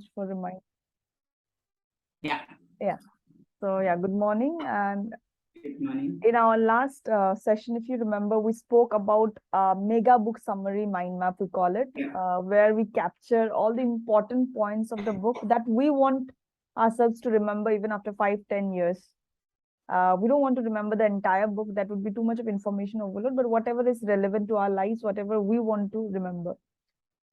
just for remind. Yeah. So good morning. And Good morning. in our last session, if you remember, we spoke about mega book summary mind map, we call it, where we capture all the important points of the book that we want ourselves to remember even after 5-10 years. We don't want to remember the entire book. That would be too much of information overload, but whatever is relevant to our lives, whatever we want to remember.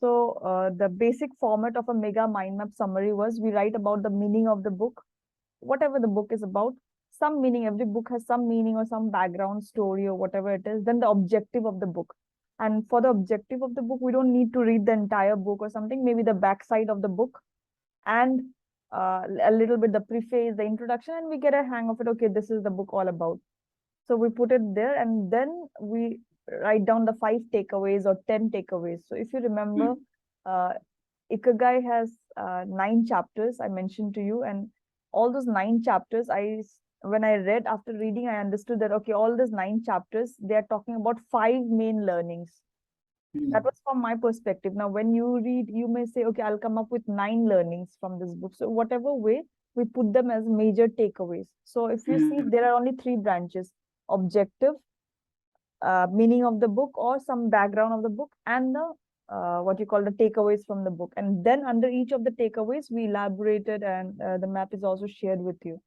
So the basic format of a mega mind map summary was we write about the meaning of the book, whatever the book is about, some meaning. Every book has some meaning or some background story or whatever it is. Then the objective of the book. And for the objective of the book, we don't need to read the entire book or something, maybe the backside of the book and a little bit the preface, the introduction, and we get a hang of it. Okay, this is the book all about. So we put it there, and then we write down the 5 takeaways or 10 takeaways. So if you remember, Ikigai has 9 chapters I mentioned to you, and all those 9 chapters, when I read, after reading, I understood that okay, all these 9 chapters, they are talking about 5 main learnings. That was from my perspective. Now, when you read, you may say, okay, I'll come up with 9 learnings from this book. So whatever way, we put them as major takeaways. So if you see, there are only 3 branches: objective, meaning of the book, or some background of the book, and the what you call the takeaways from the book. And then under each of the takeaways, we elaborated, and the map is also shared with you.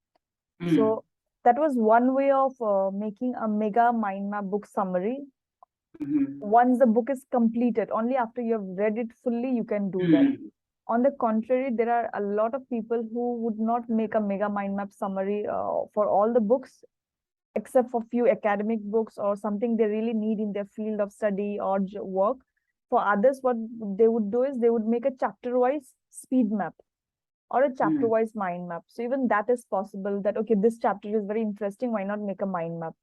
So that was one way of making a mega mind map book summary. Once the book is completed, only after you have read it fully, you can do that. On the contrary, there are a lot of people who would not make a mega mind map summary for all the books, except for few academic books or something they really need in their field of study or work. For others, what they would do is they would make a chapter-wise speed map or a chapter-wise mind map. So even that is possible, that, okay, this chapter is very interesting, why not make a mind map?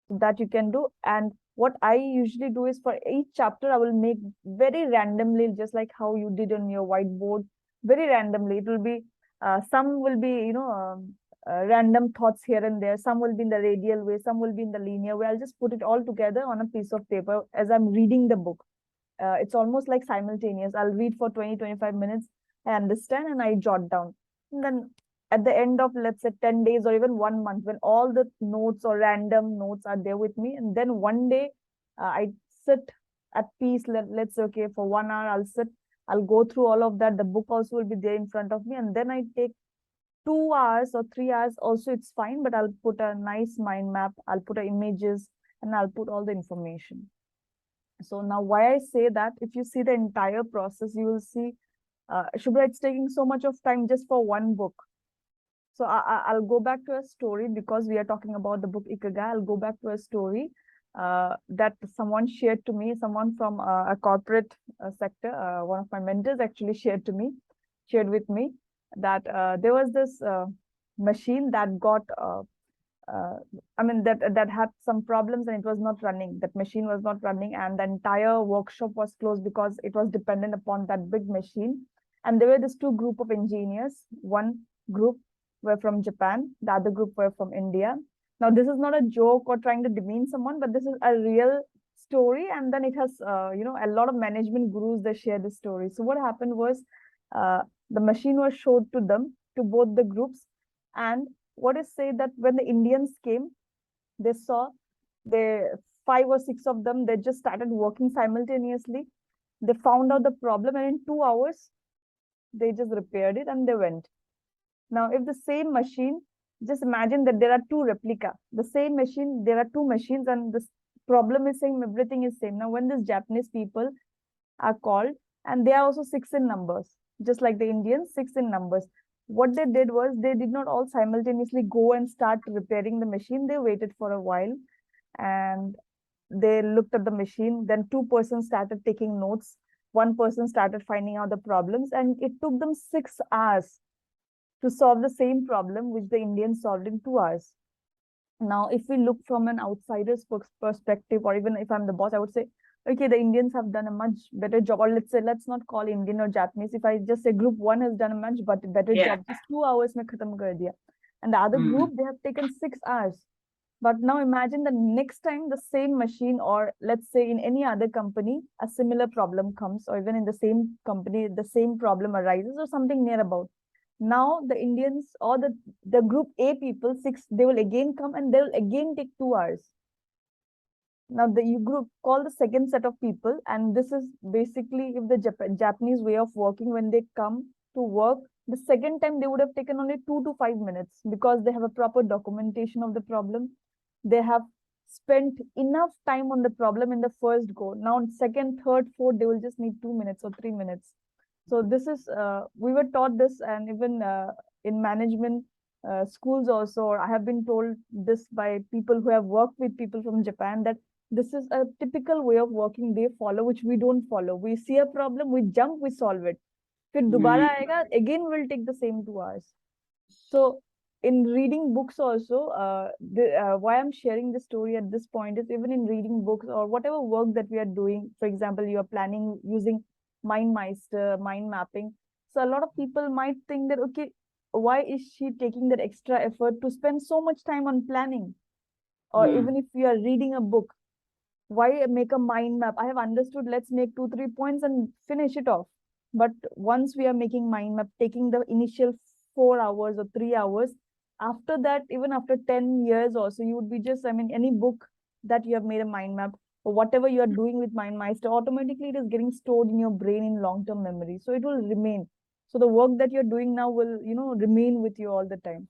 So that you can do. And what I usually do is for each chapter, I will make very randomly, just like how you did on your whiteboard, very randomly. It will be, some will be, random thoughts here and there. Some will be in the radial way, some will be in the linear way. I'll just put it all together on a piece of paper as I'm reading the book. It's almost like simultaneous. I'll read for 20-25 minutes, I understand, and I jot down. And then at the end of, let's say, 10 days or even 1 month, when all the notes or random notes are there with me, and then one day I sit at peace, let's say, okay, for 1 hour, I'll sit, I'll go through all of that. The book also will be there in front of me, and then I take 2 hours or 3 hours also, it's fine, but I'll put a nice mind map, I'll put images, and I'll put all the information. So now why I say that, if you see the entire process, you will see, Shubhra, it's taking so much of time just for one book. So I'll go back to a story, because we are talking about the book Ikigai. I'll go back to a story that someone shared to me, someone from a corporate sector. One of my mentors actually shared with me that there was this machine that got, that had some problems, and it was not running. That machine was not running, and the entire workshop was closed because it was dependent upon that big machine. And there were these 2 group of engineers. One group were from Japan, the other group were from India. Now, this is not a joke or trying to demean someone, but this is a real story. And then it has, a lot of management gurus that share this story. So what happened was, the machine was showed to them, to both the groups. And what is said that when the Indians came, they saw the 5 or 6 of them, they just started working simultaneously. They found out the problem, and in 2 hours, they just repaired it and they went. Now, if the same machine, just imagine that there are 2 replica, the same machine, there are 2 machines, and this problem is same, everything is same. Now, when these Japanese people are called, and they are also 6 in numbers, just like the Indians, 6 in numbers. What they did was, they did not all simultaneously go and start repairing the machine. They waited for a while, and they looked at the machine. Then 2 persons started taking notes. 1 person started finding out the problems, and it took them 6 hours to solve the same problem which the Indians solved in 2 hours. Now, if we look from an outsider's perspective, or even if I'm the boss, I would say, okay, the Indians have done a much better job. Or let's say, let's not call Indian or Japanese. If I just say group 1 has done a much better job, just 2 hours mein khatam kar diya. And the other group, they have taken 6 hours. But now imagine the next time the same machine, or let's say in any other company, a similar problem comes, or even in the same company, the same problem arises or something near about. Now the Indians or the group A people, six, they will again come and they will again take 2 hours. Now the you group call the second set of people, and this is basically if the Japanese way of working, when they come to work, the second time they would have taken only 2 to 5 minutes because they have a proper documentation of the problem. They have spent enough time on the problem in the first go. Now second, third, fourth, they will just need 2 minutes or 3 minutes. So this is we were taught this, and even in management schools also, or I have been told this by people who have worked with people from Japan, that this is a typical way of working they follow, which we don't follow. We see a problem, we jump, we solve it. फिर दोबारा आएगा, again we'll take the same 2 hours. So in reading books also, why I'm sharing this story at this point is, even in reading books or whatever work that we are doing, for example, you are planning using MindMeister, mind mapping. So a lot of people might think that, okay, why is she taking that extra effort to spend so much time on planning? Or even if you are reading a book, why make a mind map? I have understood, let's make 2 3 points and finish it off. But once we are making mind map, taking the initial 4 hours or 3 hours, after that, even after 10 years also, you would be just, I mean, any book that you have made a mind map, or whatever you are doing with MindMeister, automatically it is getting stored in your brain in long-term memory. So it will remain. So the work that you're doing now will, remain with you all the time.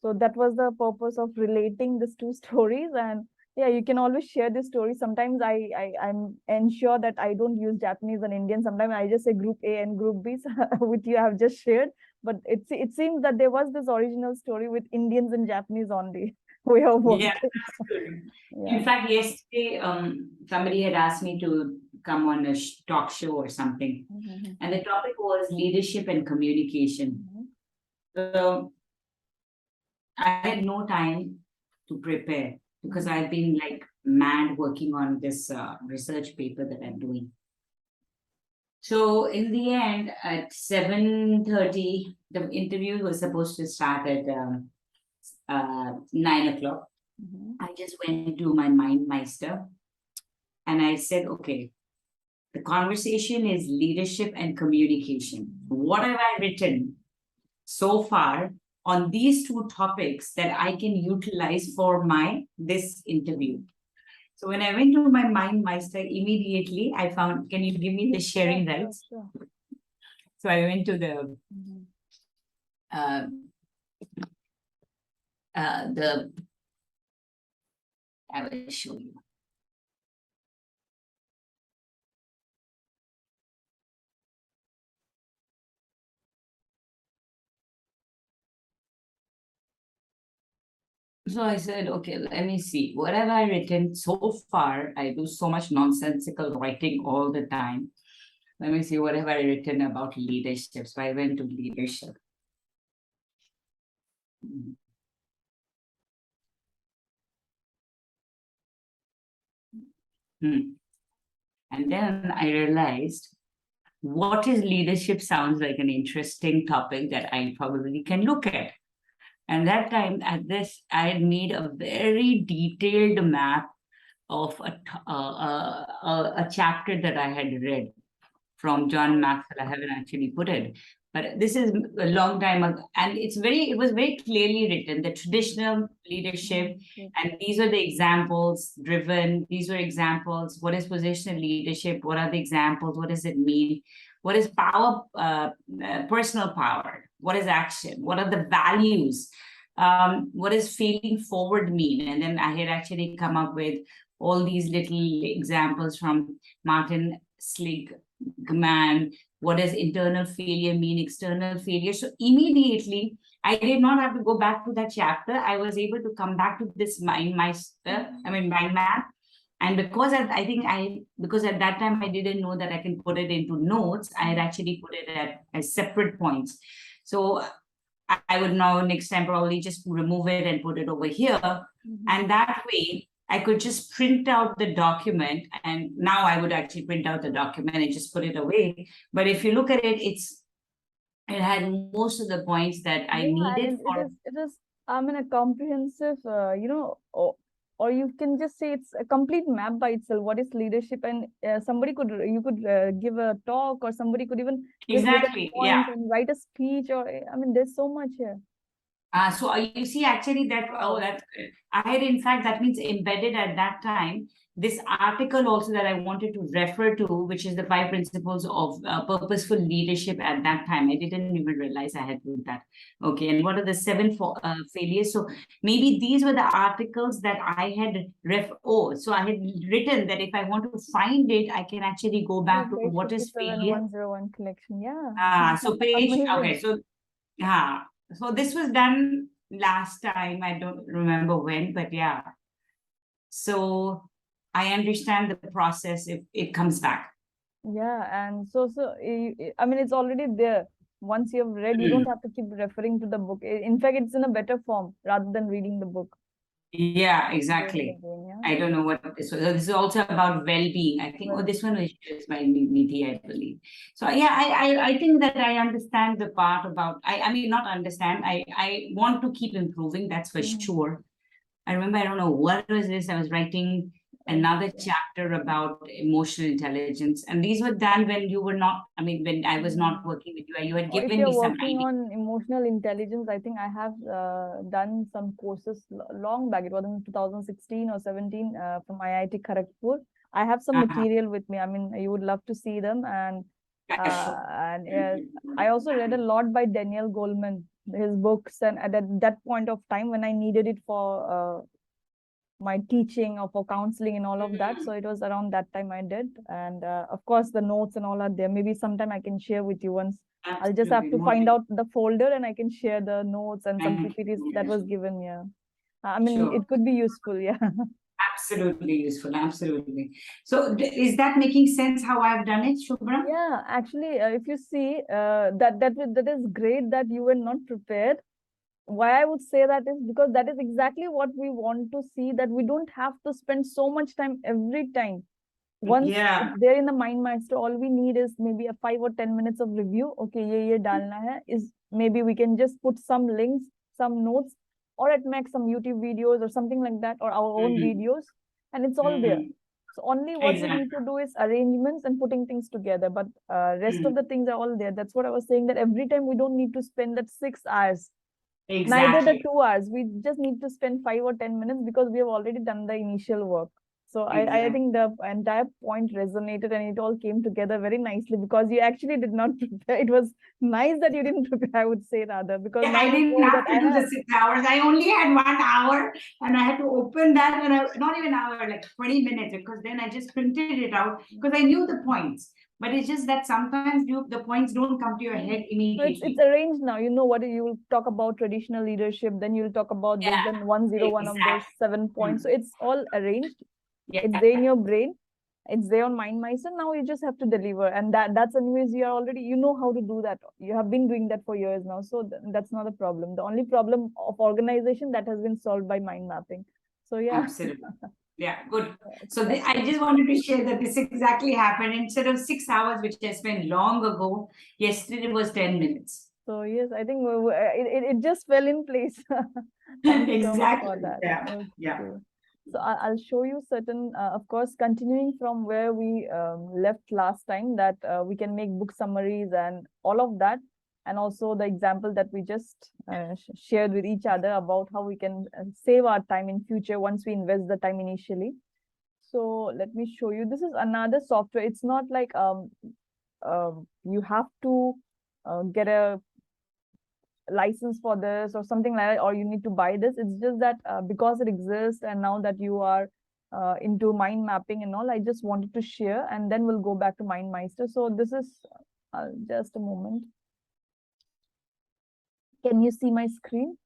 So that was the purpose of relating these two stories. And yeah, you can always share this story. Sometimes I'm ensure that I don't use Japanese and Indian. Sometimes I just say group A and group B with you. I have just shared, but it seems that there was this original story with Indians and Japanese only way of working. Yeah, that's good. Yeah. In fact, yesterday, somebody had asked me to come on a talk show or something, and the topic was leadership and communication. So I had no time to prepare because I've been like mad working on this research paper that I'm doing. So in the end, at 7:30, the interview was supposed to start at 9 o'clock. I just went to my MindMeister and I said, okay, the conversation is leadership and communication. What have I written so far on these two topics that I can utilize for this interview? So when I went to my MindMeister, immediately I found, can you give me the sharing rights? Sure. So I went to I will show you. So I said, okay, let me see. What have I written so far? I do so much nonsensical writing all the time. Let me see, what have I written about leadership? So I went to leadership. And then I realized, what is leadership sounds like an interesting topic that I probably can look at. And that time at this, I had made a very detailed map of a chapter that I had read from John Maxwell. I haven't actually put it, but this is a long time ago, and it was very clearly written, the traditional leadership, and these are the examples driven. These were examples. What is positional leadership? What are the examples? What does it mean? What is power, personal power? What is action? What are the values? What does failing forward mean? And then I had actually come up with all these little examples from Martin Seligman. What does internal failure mean, external failure? So immediately, I did not have to go back to that chapter. I was able to come back to this mind map. And because because at that time I didn't know that I can put it into notes, I had actually put it as separate points. So I would now next time probably just remove it and put it over here. And that way I could just print out the document, and now I would actually print out the document and just put it away. But if you look at it, it had most of the points that I needed. It is, I mean, a comprehensive, or you can just say it's a complete map by itself. What is leadership? And you could give a talk, or somebody could even get bullet Exactly. Yeah. points and write a speech, or I mean, there's so much here. So you see, actually, that I had, in fact, that means embedded at that time, this article also that I wanted to refer to, which is the 5 principles of purposeful leadership at that time. I didn't even realize I had put that. Okay, and what are the 7 failures? So maybe these were the articles that I had so I had written that if I want to find it, I can actually go back to Page what is failure. 57101 collection. Yeah. So page, Amazing. okay, so yeah. So this was done last time. I don't remember when, but yeah. So I understand the process if it comes back. Yeah, and I mean, it's already there. Once you have read, you don't have to keep referring to the book. In fact, it's in a better form rather than reading the book. Yeah, Again exactly. and again, yeah. I don't know what this was. So this is also about well-being. I think, this one was just by Nidhi, I believe. So yeah, I think that I understand the part about, I mean, not understand. I want to keep improving, that's for sure. I remember, I don't know what was this. I was writing another chapter about emotional intelligence, and these were done when you were not, I mean, when I was not working with you. You had Or if given you're me some working idea. on emotional intelligence, I think I have done some courses long back. It was in 2016 or 17 from IIT Kharagpur. I have some material with me. I mean, you would love to see them. And Sure. I also read a lot by Daniel Goleman, his books, and at that point of time when I needed it for my teaching or for counseling and all of that. So it was around that time I did. And of course, the notes and all are there. Maybe sometime I can share with you once. I'll just have to find out the folder and I can share the notes and some PPTs that was given. Yeah. I mean, it could be useful. Yeah. Absolutely useful. Absolutely. So is that making sense how I've done it, Shubhra? Yeah, actually, if you see that is great that you were not prepared. Why I would say that is because that is exactly what we want to see, that we don't have to spend so much time every time. Once it's there in the mind master, all we need is maybe a 5 or 10 minutes of review. Okay, ye dalna hai, is maybe we can just put some links, some notes, or at max some YouTube videos or something like that, or our own videos, and it's all there. So only what we need to do is arrangements and putting things together, but rest of the things are all there. That's what I was saying, that every time we don't need to spend that 6 hours, neither the 2 hours. We just need to spend 5 or 10 minutes because we have already done the initial work. So I think the entire point resonated and it all came together very nicely because you actually did not prepare. It was nice that you didn't prepare, I would say, rather, because now I didn't have to do the 6 hours. I only had 1 hour and I had to open that, and not even an hour, like 20 minutes, because then I just printed it out because I knew the points. But it's just that sometimes the points don't come to your head immediately. So it's arranged now. You know what you will talk about traditional leadership, then you'll talk about this, then 101 of those 7 points. So it's all arranged. It's there in your brain. It's there on MindMeister. Now you just have to deliver, and that's anyways you are already, you know how to do that. You have been doing that for years now, so that's not a problem. The only problem of organization that has been solved by mind mapping. So yeah. Absolutely. Yeah, good. So I just wanted to share that this exactly happened. Instead of 6 hours, which I spent long ago, yesterday was 10 minutes. So yes, I think it just fell in place. Thank you so much for that. Yeah. Okay. Yeah. So I'll show you certain, of course, continuing from where we left last time, that we can make book summaries and all of that. And also the example that we just shared with each other about how we can save our time in future once we invest the time initially. So let me show you. This is another software. It's not like you have to get a license for this or something like that, or you need to buy this. It's just that because it exists, and now that you are into mind mapping and all, I just wanted to share, and then we'll go back to MindMeister. So this is just a moment. Can you see my screen?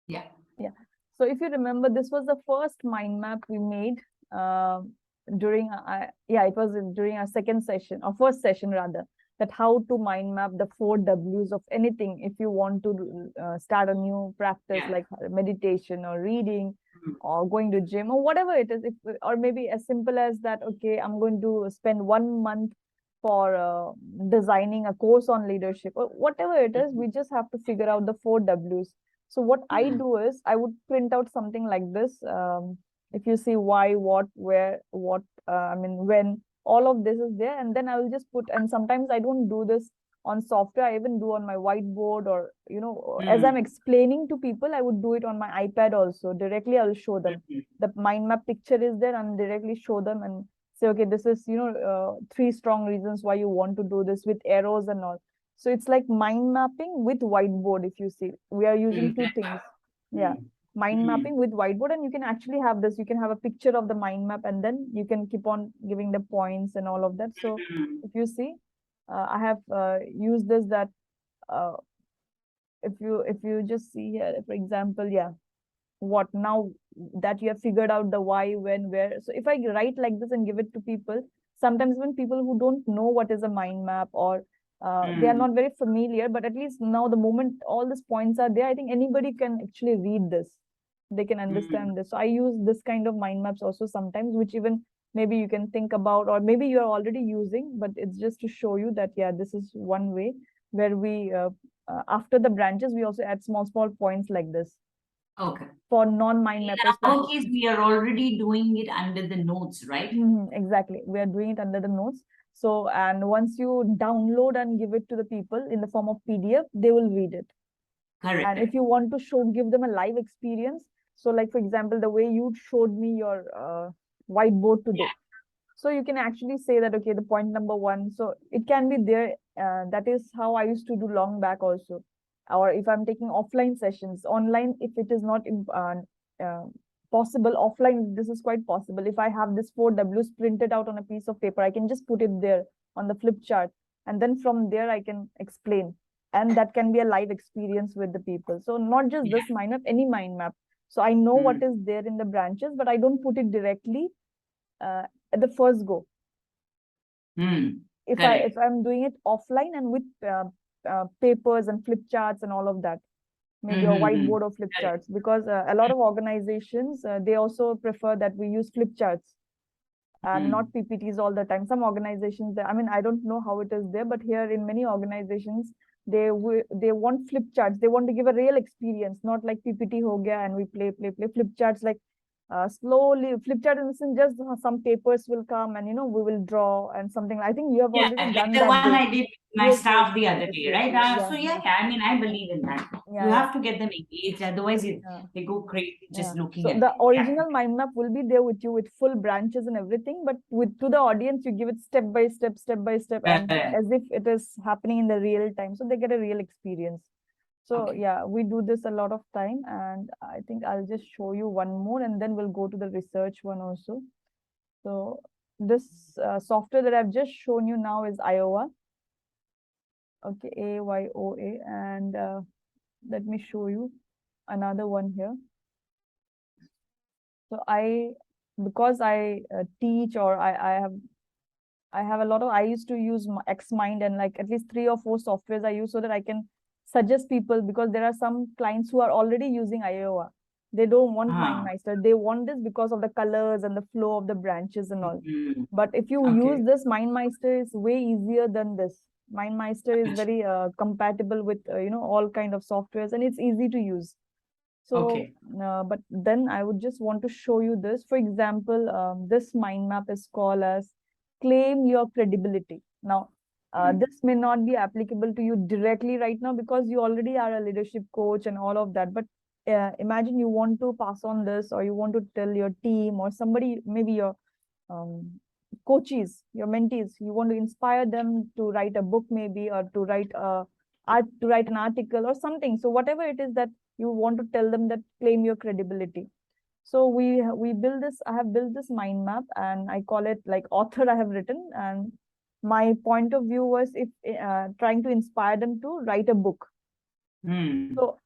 Yeah. So if you remember, this was the first mind map we made during it was during our second session, or first session rather, that how to mind map the 4 W's of anything if you want to start a new practice like meditation or reading or going to gym or whatever it is, or maybe as simple as that, okay, I'm going to spend 1 month for designing a course on leadership, or whatever it is. We just have to figure out the 4 W's. So what I do is I would print out something like this. If you see why, what, where, what, I mean, when, all of this is there. And then I will just put, and sometimes I don't do this on software, I even do on my whiteboard, or, as I'm explaining to people, I would do it on my iPad also. Directly, I will show them. The mind map picture is there, and directly show them and say, okay, this is, 3 strong reasons why you want to do this, with arrows and all. So it's like mind mapping with whiteboard. If you see, we are using two things. Yeah, mind mapping with whiteboard, and you can actually have this. You can have a picture of the mind map, and then you can keep on giving the points and all of that. So if you see, I have used this, that if you just see here, for example, yeah, what now that you have figured out the why, when, where. So if I write like this and give it to people, sometimes when people who don't know what is a mind map, or they are not very familiar, but at least now the moment all these points are there, I think anybody can actually read this. They can understand this. So I use this kind of mind maps also sometimes, which even maybe you can think about, or maybe you're already using, but it's just to show you that, yeah, this is one way where we, after the branches, we also add small points like this. Okay. For non-mind mappers. In our case, we are already doing it under the notes, right? Exactly. We are doing it under the notes. So, and once you download and give it to the people in the form of PDF, they will read it. Correct. And if you want to give them a live experience, so like, for example, the way you showed me your whiteboard today. So you can actually say that, okay, the point number 1. So it can be there. That is how I used to do long back also. Or if I'm taking offline sessions, online, if it is not possible, offline, this is quite possible. If I have this 4 Ws printed out on a piece of paper, I can just put it there on the flip chart. And then from there, I can explain. And that can be a live experience with the people. So not just this mind map, any mind map. So I know what is there in the branches, but I don't put it directly at the first go. If I'm doing it offline and with papers and flip charts and all of that, maybe a whiteboard or flip charts, because a lot of organizations, they also prefer that we use flip charts and not PPTs all the time. Some organizations, I mean, I don't know how it is there, but here in many organizations, they want flip charts. They want to give a real experience, not like PPT ho gaya and we play. Flip charts, like slowly, flip chart in the sense, just some papers will come and we will draw and something. I think you have already done the that. one I did my staff the other day, right? Yeah, So I mean, I believe in that. You have to get them engaged, otherwise they go crazy just looking at it. So the original mind map will be there with you with full branches and everything, but to the audience, you give it step by step, and as if it is happening in the real time, so they get a real experience. So yeah, we do this a lot of time, and I think I'll just show you one more, and then we'll go to the research one also. So this software that I've just shown you now is Iowa. Okay, AYOA, and let me show you another one here. So because I teach, or I have a lot of, I used to use Xmind, and like at least 3 or 4 softwares I use so that I can suggest people, because there are some clients who are already using Iowa. They don't want MindMeister. They want this because of the colors and the flow of the branches and all. But if you use this, MindMeister is way easier than this. MindMeister is very compatible with all kind of softwares, and it's easy to use. So, but then I would just want to show you this. For example, this mind map is called as Claim Your Credibility. Now, this may not be applicable to you directly right now because you already are a leadership coach and all of that. But imagine you want to pass on this, or you want to tell your team or somebody, maybe your coaches, your mentees, you want to inspire them to write a book, maybe, or to write an article or something. So whatever it is that you want to tell them, that claim your credibility. So we build this. I have built this mind map, and I call it like author. I have written, and my point of view was if trying to inspire them to write a book. So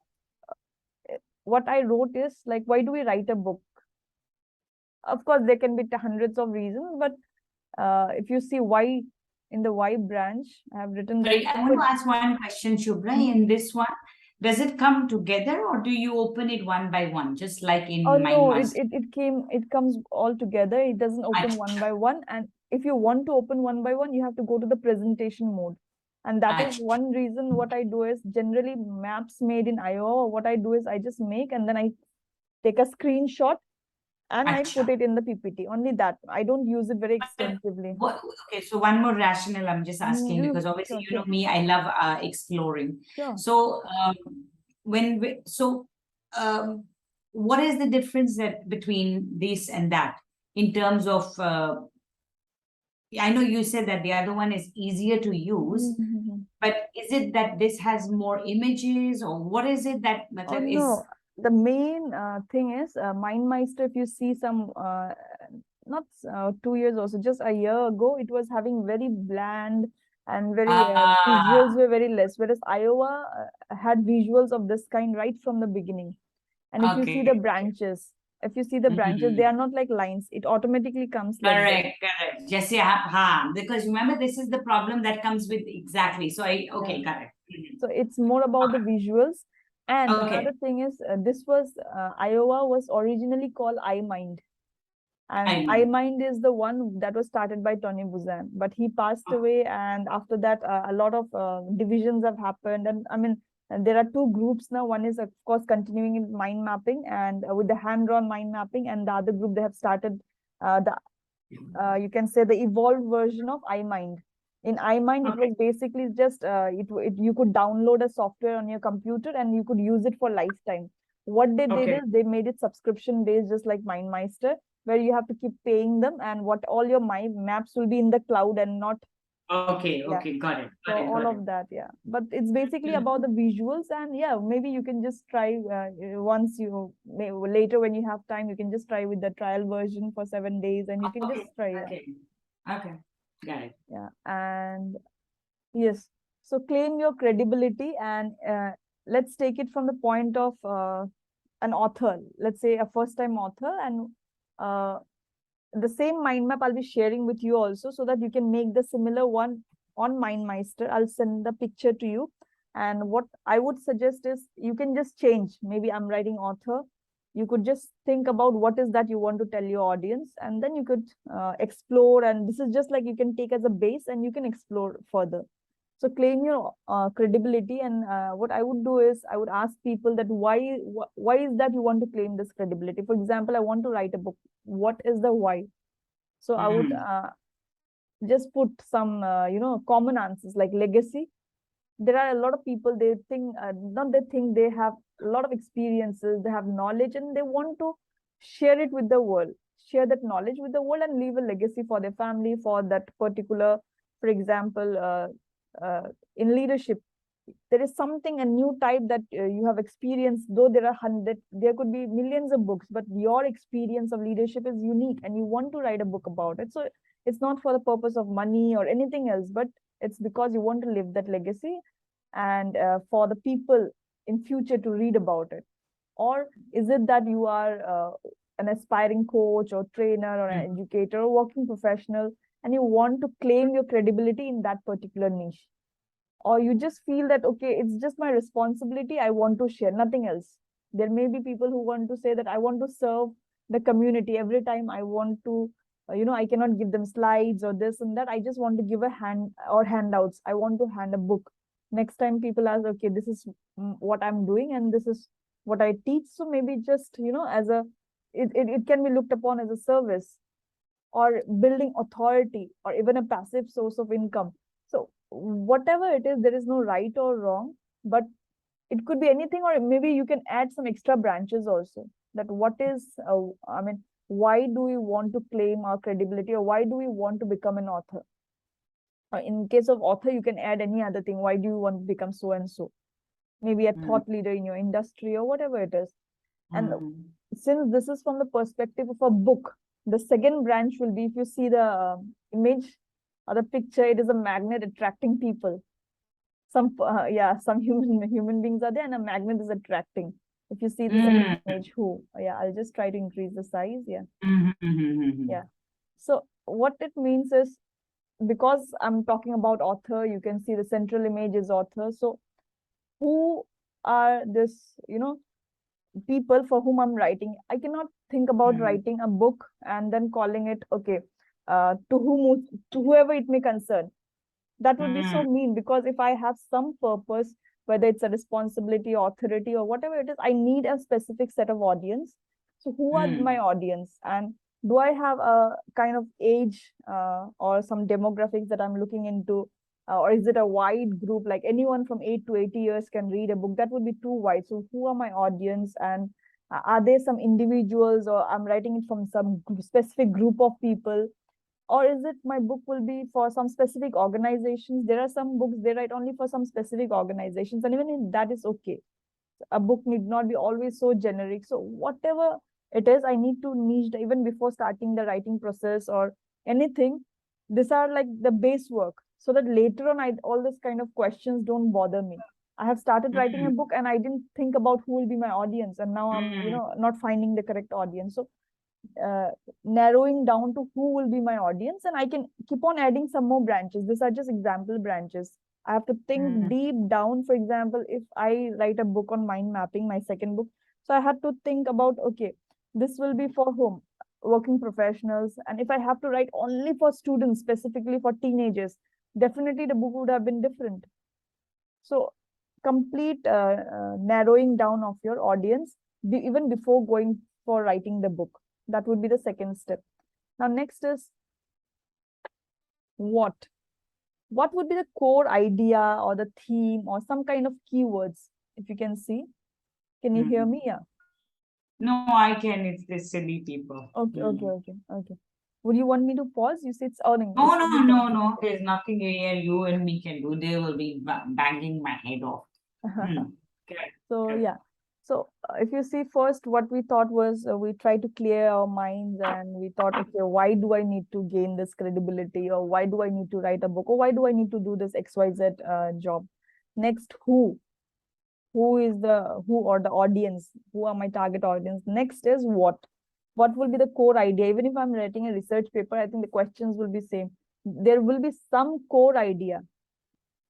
what I wrote is like, why do we write a book? Of course, there can be hundreds of reasons, but if you see why, in the why branch, I have written that. I want to ask one question, Subra. In this one, does it come together, or do you open it one by one, just like in no, it comes all together. It doesn't open one by one. And if you want to open one by one, you have to go to the presentation mode. And that is one reason. What I do is, generally maps made in Iowa, what I do is I just make, and then I take a screenshot, and I put Acha. it in the PPT. Only that. I don't use it very But extensively. okay, so one more rationale I'm just asking, No, because obviously sure, you know sure, me, I love exploring. sure. So um, what is the difference that between this and that in terms of I know you said that the other one is easier to use, Mhm. but is it that this has more images, or what is it that Oh matlab, is no, the main thing is MindMeister. If you see some, not 2 years also, just a year ago, it was having very bland and very visuals ah were very less. Whereas Iowa had visuals of this kind right from the beginning. And if you see the okay, okay. branches, if you see the branches, they Mhm. are not like lines. It automatically comes like this. Correct, correct. Just yeah, because remember, this is the problem that comes with exactly. So I Yeah. okay, correct. Mhm. So it's more about the visuals. And another Okay, thing is, this was Iowa was originally called iMind. And I mind. iMind is the one that was started by Tony Buzan, but he passed Oh, away. And after that, a lot of divisions have happened. And I mean, there are two groups now. One is, of course, continuing in mind mapping and with the hand-drawn mind mapping, and the other group they have started the you can say the evolved version of iMind. In iMind, it okay, was basically just you could download a software on your computer and you could use it for lifetime. What they did okay, is they made it subscription based, just like MindMeister, where you have to keep paying them, and what all your mind maps will be in the cloud and not. okay, Yeah. okay. Got it, So got it, all got it. of that, yeah. But it's basically Mm. about the visuals, and yeah, maybe you can just try once later when you have time, you can just try with the trial version for 7 days, and you can just Okay, try. Yeah, okay, okay. Got it. yeah, and yes. So claim your credibility, and let's take it from the point of an author. Let's say a first-time author, and uh, the same mind map I'll be sharing with you also, so that you can make the similar one on MindMeister. I'll send the picture to you. And what I would suggest is you can just change. Maybe I'm writing author. You could just think about what is that you want to tell your audience, and then you could explore. And this is just like you can take as a base and you can explore further. So claim your credibility. And what I would do is I would ask people that why is that you want to claim this credibility? For example, I want to write a book. What is the why? So I would Mm. just put some common answers like legacy. There are a lot of people, they think not they think, they have a lot of experiences, they have knowledge, and they want to share it with the world, share that knowledge with the world, and leave a legacy for their family, for that particular. For example, uh, in leadership, there is something, a new type that you have experienced. Though there are hundred, there could be millions of books, but your experience of leadership is unique and you want to write a book about it. So it's not for the purpose of money or anything else, but it's because you want to live that legacy, and for the people in future to read about it. Or is it that you are an aspiring coach or trainer or Mm. an educator or working professional, and you want to claim your credibility in that particular niche? Or you just feel that, okay, it's just my responsibility, I want to share, nothing else. There may be people who want to say that I want to serve the community. Every time I want to I cannot give them slides or this and that, I just want to give a hand or handouts, I want to hand a book. Next time people ask, okay, this is what I'm doing and this is what I teach. So maybe just as a it can be looked upon as a service, or building authority, or even a passive source of income. So whatever it is, there is no right or wrong, but it could be anything. Or maybe you can add some extra branches also, that what is I mean, why do we want to claim our credibility, or why do we want to become an author? In case of author, you can add any other thing. Why do you want to become so and so? Maybe a Mm. thought leader in your industry or whatever it is. And Mm. since this is from the perspective of a book, the second branch will be, if you see the image or the picture, it is a magnet attracting people. Some yeah, some human beings are there, and a magnet is attracting. If you see the second Mm. image, who, yeah, I'll just try to increase the size. Yeah, Mhm, mhm, yeah. mhm. So what it means is, because I'm talking about author, you can see the central image is author. So who are this people for whom I'm writing? I cannot think about Mm. writing a book and then calling it, okay, to whoever it may concern. That would be so Mm. mean, because if I have some purpose, whether it's a responsibility, authority, or whatever it is, I need a specific set of audience. So who are my audience, and do I have a kind of age or some demographics that I'm looking into, or is it a wide group, like anyone from 8 to 80 years can read a book? That would be too wide. So who are my audience, and are there some individuals, or I'm writing it from some specific group of people, or is it my book will be for some specific organizations? There are some books they write only for some specific organizations, and even if that is okay, a book need not be always so generic. So whatever it is, I need to niche even before starting the writing process or anything. These are like the base work, so that later on all this kind of questions don't bother me. I have started writing a book and I didn't think about who will be my audience, and now I'm not finding the correct audience. So uh, narrowing down to who will be my audience, and I can keep on adding some more branches. These are just example branches. I have to think deep down. For example, if I write a book on mind mapping, my second book, so I had to think about, okay, this will be for whom? Working professionals. And if I have to write only for students, specifically for teenagers, definitely the book would have been different. So complete narrowing down of your audience even before going for writing the book. That would be the second step. Now, next is what? What would be the core idea or the theme or some kind of keywords? If you can see, can you hear me? Yeah. No, I can. It's the silly people. Okay. Would you want me to pause? You say it's earning. No. There's nothing here you and me can do. They will be banging my head off. So yeah. So if you see, first what we thought was we tried to clear our minds, and we thought, okay, why do I need to gain this credibility, or why do I need to write a book, or why do I need to do this XYZ job? Next, who is the who or the audience, who are my target audience? Next is what will be the core idea? Even if I'm writing a research paper, I think the questions will be same. There will be some core idea.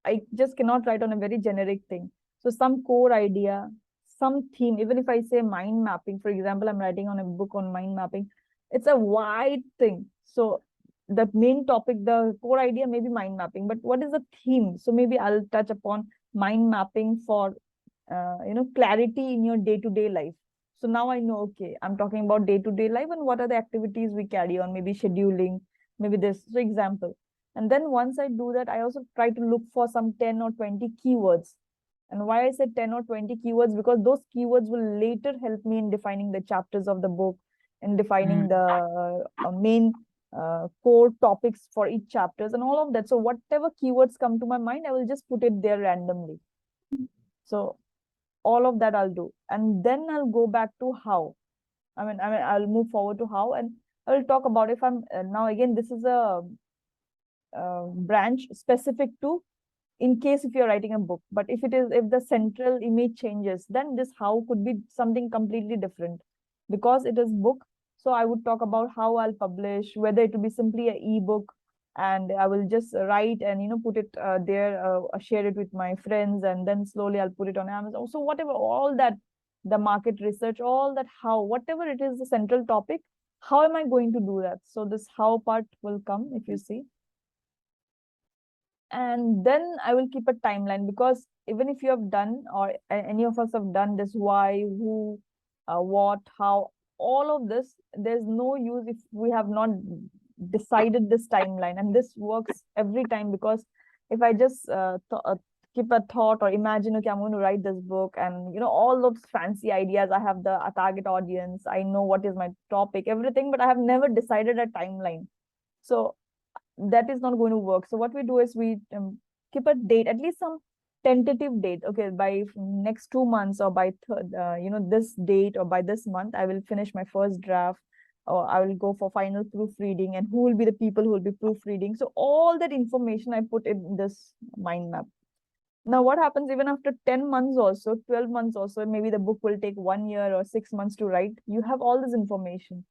I just cannot write on a very generic thing. So some core idea, some theme. Even if I say mind mapping, for example, I'm writing on a book on mind mapping, it's a wide thing. So the main topic, the core idea may be mind mapping, but what is the theme? So maybe I'll touch upon mind mapping for clarity in your day-to-day life. So now I know, okay, I'm talking about day-to-day life and what are the activities we carry on, maybe scheduling, maybe this. So example. And then once I do that, I also try to look for some 10 or 20 keywords. And why I said 10 or 20 keywords, because those keywords will later help me in defining the chapters of the book and defining the main core topics for each chapters and all of that. So whatever keywords come to my mind, I will just put it there randomly. So all of that I'll do, and then I'll go back to how. I'll move forward to how, and I will talk about if I'm now again, this is a branch specific to in case if you're writing a book. But if the central image changes, then this how could be something completely different, because it is book. So I would talk about how I'll publish, whether it will be simply an ebook and I will just write and put it there, share it with my friends, and then slowly I'll put it on Amazon. So whatever, all that, the market research, all that, how, whatever it is, the central topic, how am I going to do that? So this how part will come, if you see. And then I will keep a timeline, because even if you have done, or any of us have done this, why, who, what, how, all of this, there's no use if we have not decided this timeline. And this works every time, because if I just keep a thought or imagine, okay, I'm going to write this book, and all those fancy ideas, I have the target audience, I know what is my topic, everything, but I have never decided a timeline. So that is not going to work. So what we do is we keep a date, at least some tentative date. Okay, by next 2 months, or by this date, or by this month, I will finish my first draft, or I will go for final proofreading, and who will be the people who will be proofreading. So all that information I put in this mind map. Now what happens even after 10 months also, 12 months also, maybe the book will take 1 year or 6 months to write, you have all this information,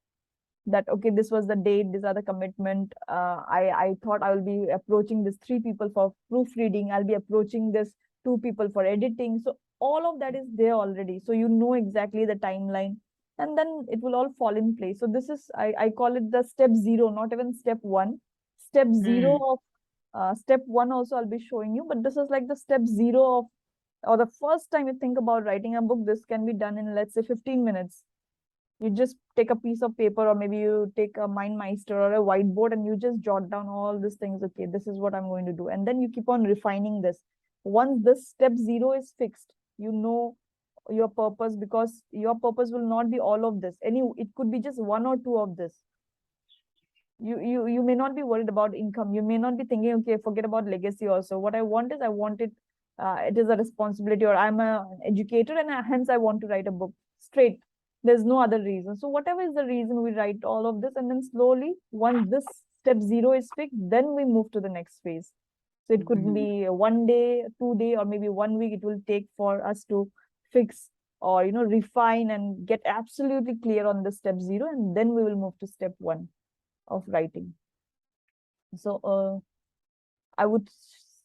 that okay, this was the date, these are the commitment, I thought I will be approaching this 3 people for proofreading, I'll be approaching this 2 people for editing. So all of that is there already, so you know exactly the timeline, and then it will all fall in place. So this is, I call it the step 0, not even step 1. Step 0 of step 1 also I'll be showing you, but this is like the step 0 of, or the first time you think about writing a book, this can be done in, let's say, 15 minutes. You just take a piece of paper, or maybe you take a MindMeister or a whiteboard, and you just jot down all these things. Okay, this is what I'm going to do. And then you keep on refining this. Once this step 0 is fixed, you know your purpose, because your purpose will not be all of this. It could be just one or two of this. You may not be worried about income. You may not be thinking, okay, forget about legacy also. What I want is, I want it, it is a responsibility, or I'm an educator and hence I want to write a book. Straight. There's no other reason. So whatever is the reason, we write all of this, and then slowly, once this step 0 is fixed, then we move to the next phase. So it could be 1 day, 2 day, or maybe 1 week it will take for us to fix, or refine and get absolutely clear on the step 0, and then we will move to step 1 of writing. So I would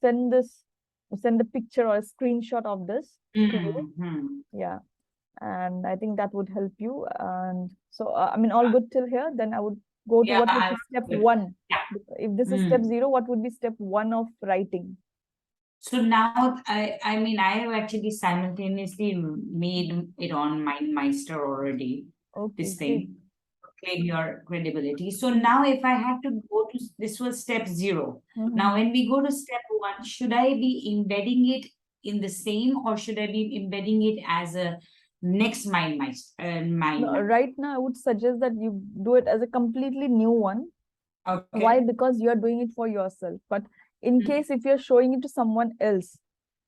send the picture or a screenshot of this to you. Yeah. And I think that would help you. And so, I mean, all good till here. Then I would go to what would be step 1. If this is step 0, what would be step 1 of writing? So now, I mean, I have actually simultaneously made it on MindMeister already. Okay, This thing, claim your credibility. So now, if I have to go to, this was step 0. Now, when we go to step 1, should I be embedding it in the same, or should I be embedding it as a next MindMeister? No, right now, I would suggest that you do it as a completely new one. Okay. Why? Because you are doing it for yourself. But in case if you're showing it to someone else,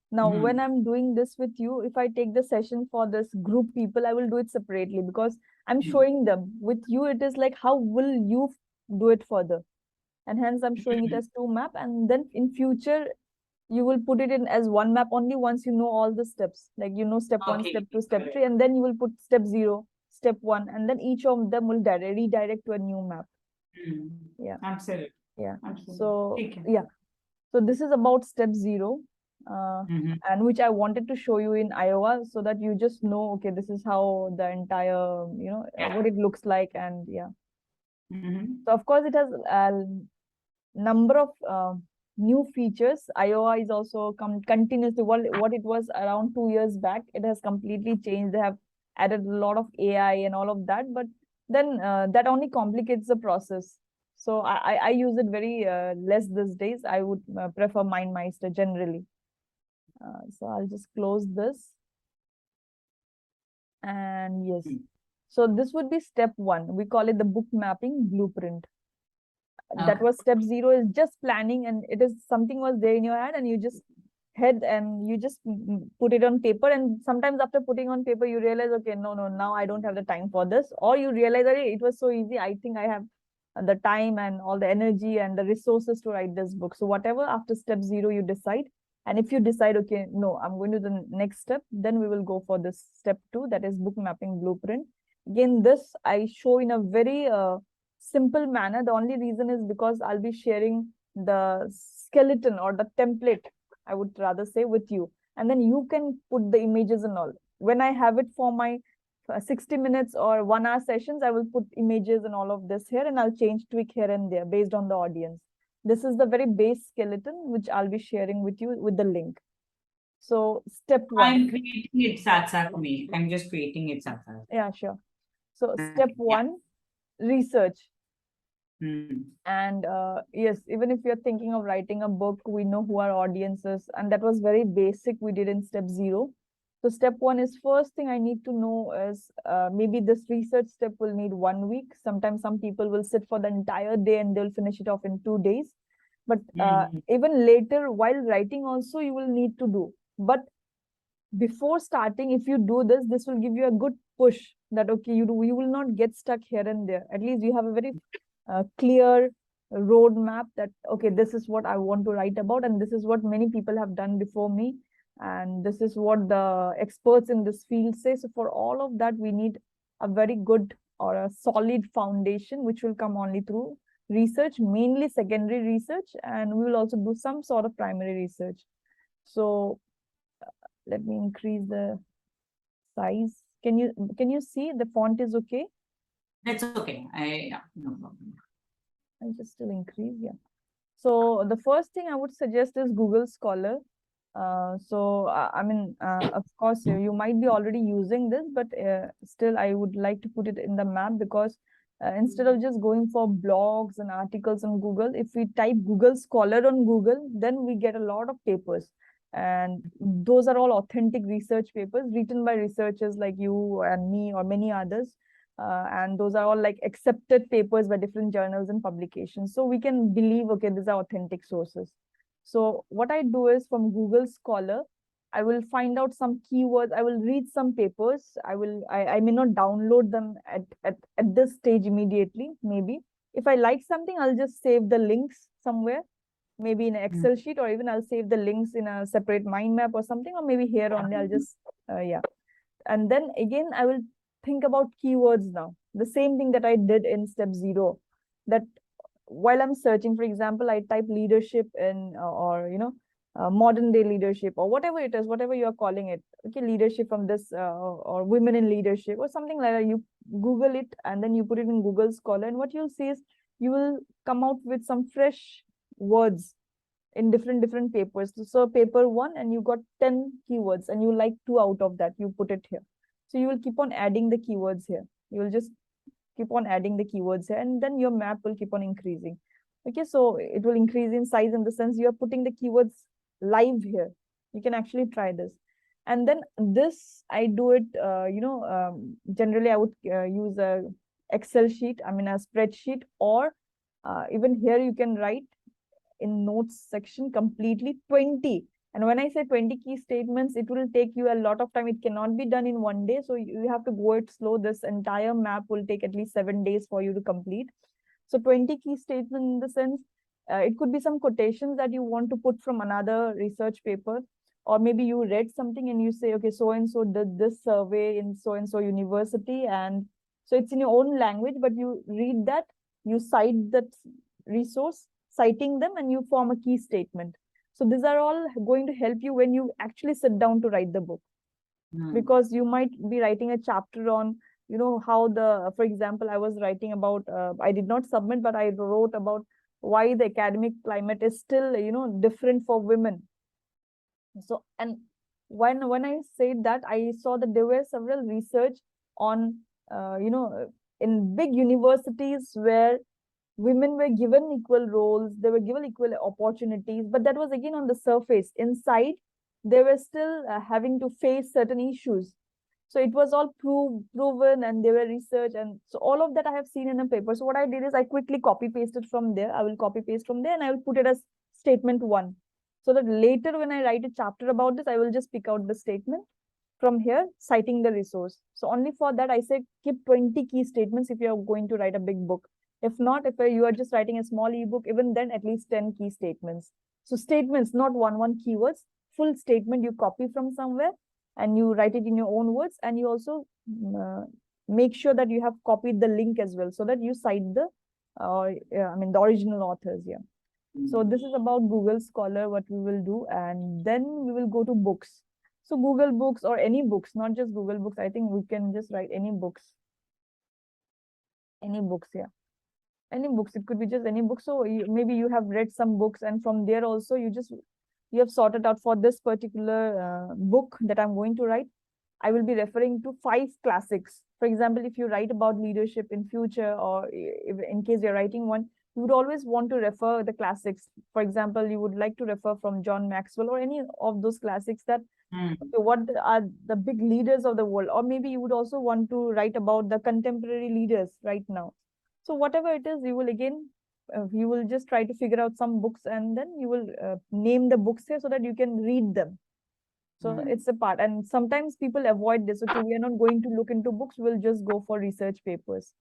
now when I'm doing this with you, if I take the session for this group people, I will do it separately, because I'm showing them. With you, it is like, how will you do it further? And hence I'm showing it as 2 map, and then in future you will put it in as 1 map only once you know all the steps, like step 1, step 2, step 3, and then you will put step 0, step 1, and then each of them will redirect to a new map. Yeah, absolutely. Yeah. Absolutely. So yeah, so this is about step 0, and which I wanted to show you in Iowa, so that you just know, okay, this is how the entire what it looks like. And yeah, so of course it has a number of new features. Iowa is also continuously, what it was around 2 years back, it has completely changed. They have added a lot of AI and all of that, but then that only complicates the process. So I use it very less these days. I would prefer MindMeister generally. So I'll just close this. And yes, so this would be step 1. We call it the book mapping blueprint. That was step 0, is just planning, and it is something was there in your head, and you just and you just put it on paper. And sometimes after putting on paper, you realize, okay, no, now I don't have the time for this, or you realize that it was so easy, I think I have the time and all the energy and the resources to write this book. So whatever after step 0 you decide, and if you decide, okay, no, I'm going to the next step, then we will go for this step 2, that is book mapping blueprint. Again, this I show in a very simple manner. The only reason is because I'll be sharing the skeleton or the template, I would rather say, with you, and then you can put the images and all. When I have it for my 60 minutes or 1 hour sessions, I will put images and all of this here, and I'll tweak here and there based on the audience. This is the very base skeleton, which I'll be sharing with you with the link. So step 1. I'm creating it, Satsa, for me. I'm just creating it, Satsa. Yeah, sure. So step 1, research. And yes, even if you're thinking of writing a book, we know who our audience is, and that was very basic we did in step 0. So step 1 is, first thing I need to know is, maybe this research step will need 1 week. Sometimes some people will sit for the entire day and they'll finish it off in 2 days. But even later while writing also you will need to do. But before starting, if you do this, this will give you a good push that, okay, you will not get stuck here and there. At least you have a very clear roadmap that, okay, this is what I want to write about, and this is what many people have done before me, and this is what the experts in this field say. So for all of that, we need a very good or a solid foundation, which will come only through research, mainly secondary research, and we will also do some sort of primary research. So let me increase the size. Can you see the font is okay? That's okay. Yeah, no problem. I'll just still increase. Yeah. So the first thing I would suggest is Google Scholar. I mean, of course, you might be already using this, but still, I would like to put it in the map because instead of just going for blogs and articles on Google, if we type Google Scholar on Google, then we get a lot of papers. And those are all authentic research papers written by researchers like you and me or many others. And those are all like accepted papers by different journals and publications. So we can believe, okay, these are authentic sources. So what I do is from Google Scholar, I will find out some keywords. I will read some papers. I may not download them at this stage immediately, maybe. If I like something, I'll just save the links somewhere, maybe in an Excel sheet, or even I'll save the links in a separate mind map or something, or maybe here only I'll just, yeah. And then again, I will think about keywords now. The same thing that I did in step 0, that while I'm searching, for example, I type leadership in, or, modern day leadership or whatever it is, whatever you are calling it. Okay, leadership from this, or women in leadership or something like that. You Google it and then you put it in Google Scholar. And what you'll see is you will come out with some fresh words in different papers. So paper 1 and you got 10 keywords and you like 2 out of that, you put it here. So you will keep on adding the keywords here. You will just keep on adding the keywords here, and then your map will keep on increasing. Okay, so it will increase in size in the sense you are putting the keywords live here. You can actually try this. And then this, I do it, generally I would use a Excel sheet, I mean a spreadsheet, or even here you can write in notes section completely 20. And when I say 20 key statements, it will take you a lot of time. It cannot be done in one day. So you have to go it slow. This entire map will take at least 7 days for you to complete. So 20 key statements in the sense, it could be some quotations that you want to put from another research paper, or maybe you read something and you say, okay, so and so did this survey in so and so university, and so it's in your own language, but you read that, you cite that resource, citing them, and you form a key statement. So these are all going to help you when you actually sit down to write the book, because you might be writing a chapter on, how the, for example, I was writing about, I did not submit, but I wrote about why the academic climate is still, different for women. So, and when I said that, I saw that there were several research on, in big universities where women were given equal roles, they were given equal opportunities, but that was again on the surface. Inside, they were still having to face certain issues. So it was all proven, and they were research, and so all of that I have seen in a paper. So what I did is I quickly copy pasted from there. I will copy paste from there and I will put it as statement 1, so that later when I write a chapter about this, I will just pick out the statement from here, citing the resource. So only for that I said keep 20 key statements if you are going to write a big book. If not, if you are just writing a small ebook, even then at least 10 key statements. So statements, not one keywords, full statement you copy from somewhere and you write it in your own words, and you also make sure that you have copied the link as well, so that you cite the, the original authors here. So this is about Google Scholar, what we will do, and then we will go to books. So Google Books or any books, not just Google Books. I think we can just write any books. Any books, yeah. Any books. It could be just any book. So maybe you have read some books, and from there also you have sorted out for this particular book that I'm going to write. I will be referring to 5 classics. For example, if you write about leadership in future, or if, in case you're writing one, you would always want to refer the classics. For example, you would like to refer from John Maxwell or any of those classics that, okay, what are the big leaders of the world? Or maybe you would also want to write about the contemporary leaders right now. So whatever it is, you will again, you will just try to figure out some books, and then you will name the books here so that you can read them. So it's a part. And sometimes people avoid this. Okay, we are not going to look into books, we'll just go for research papers.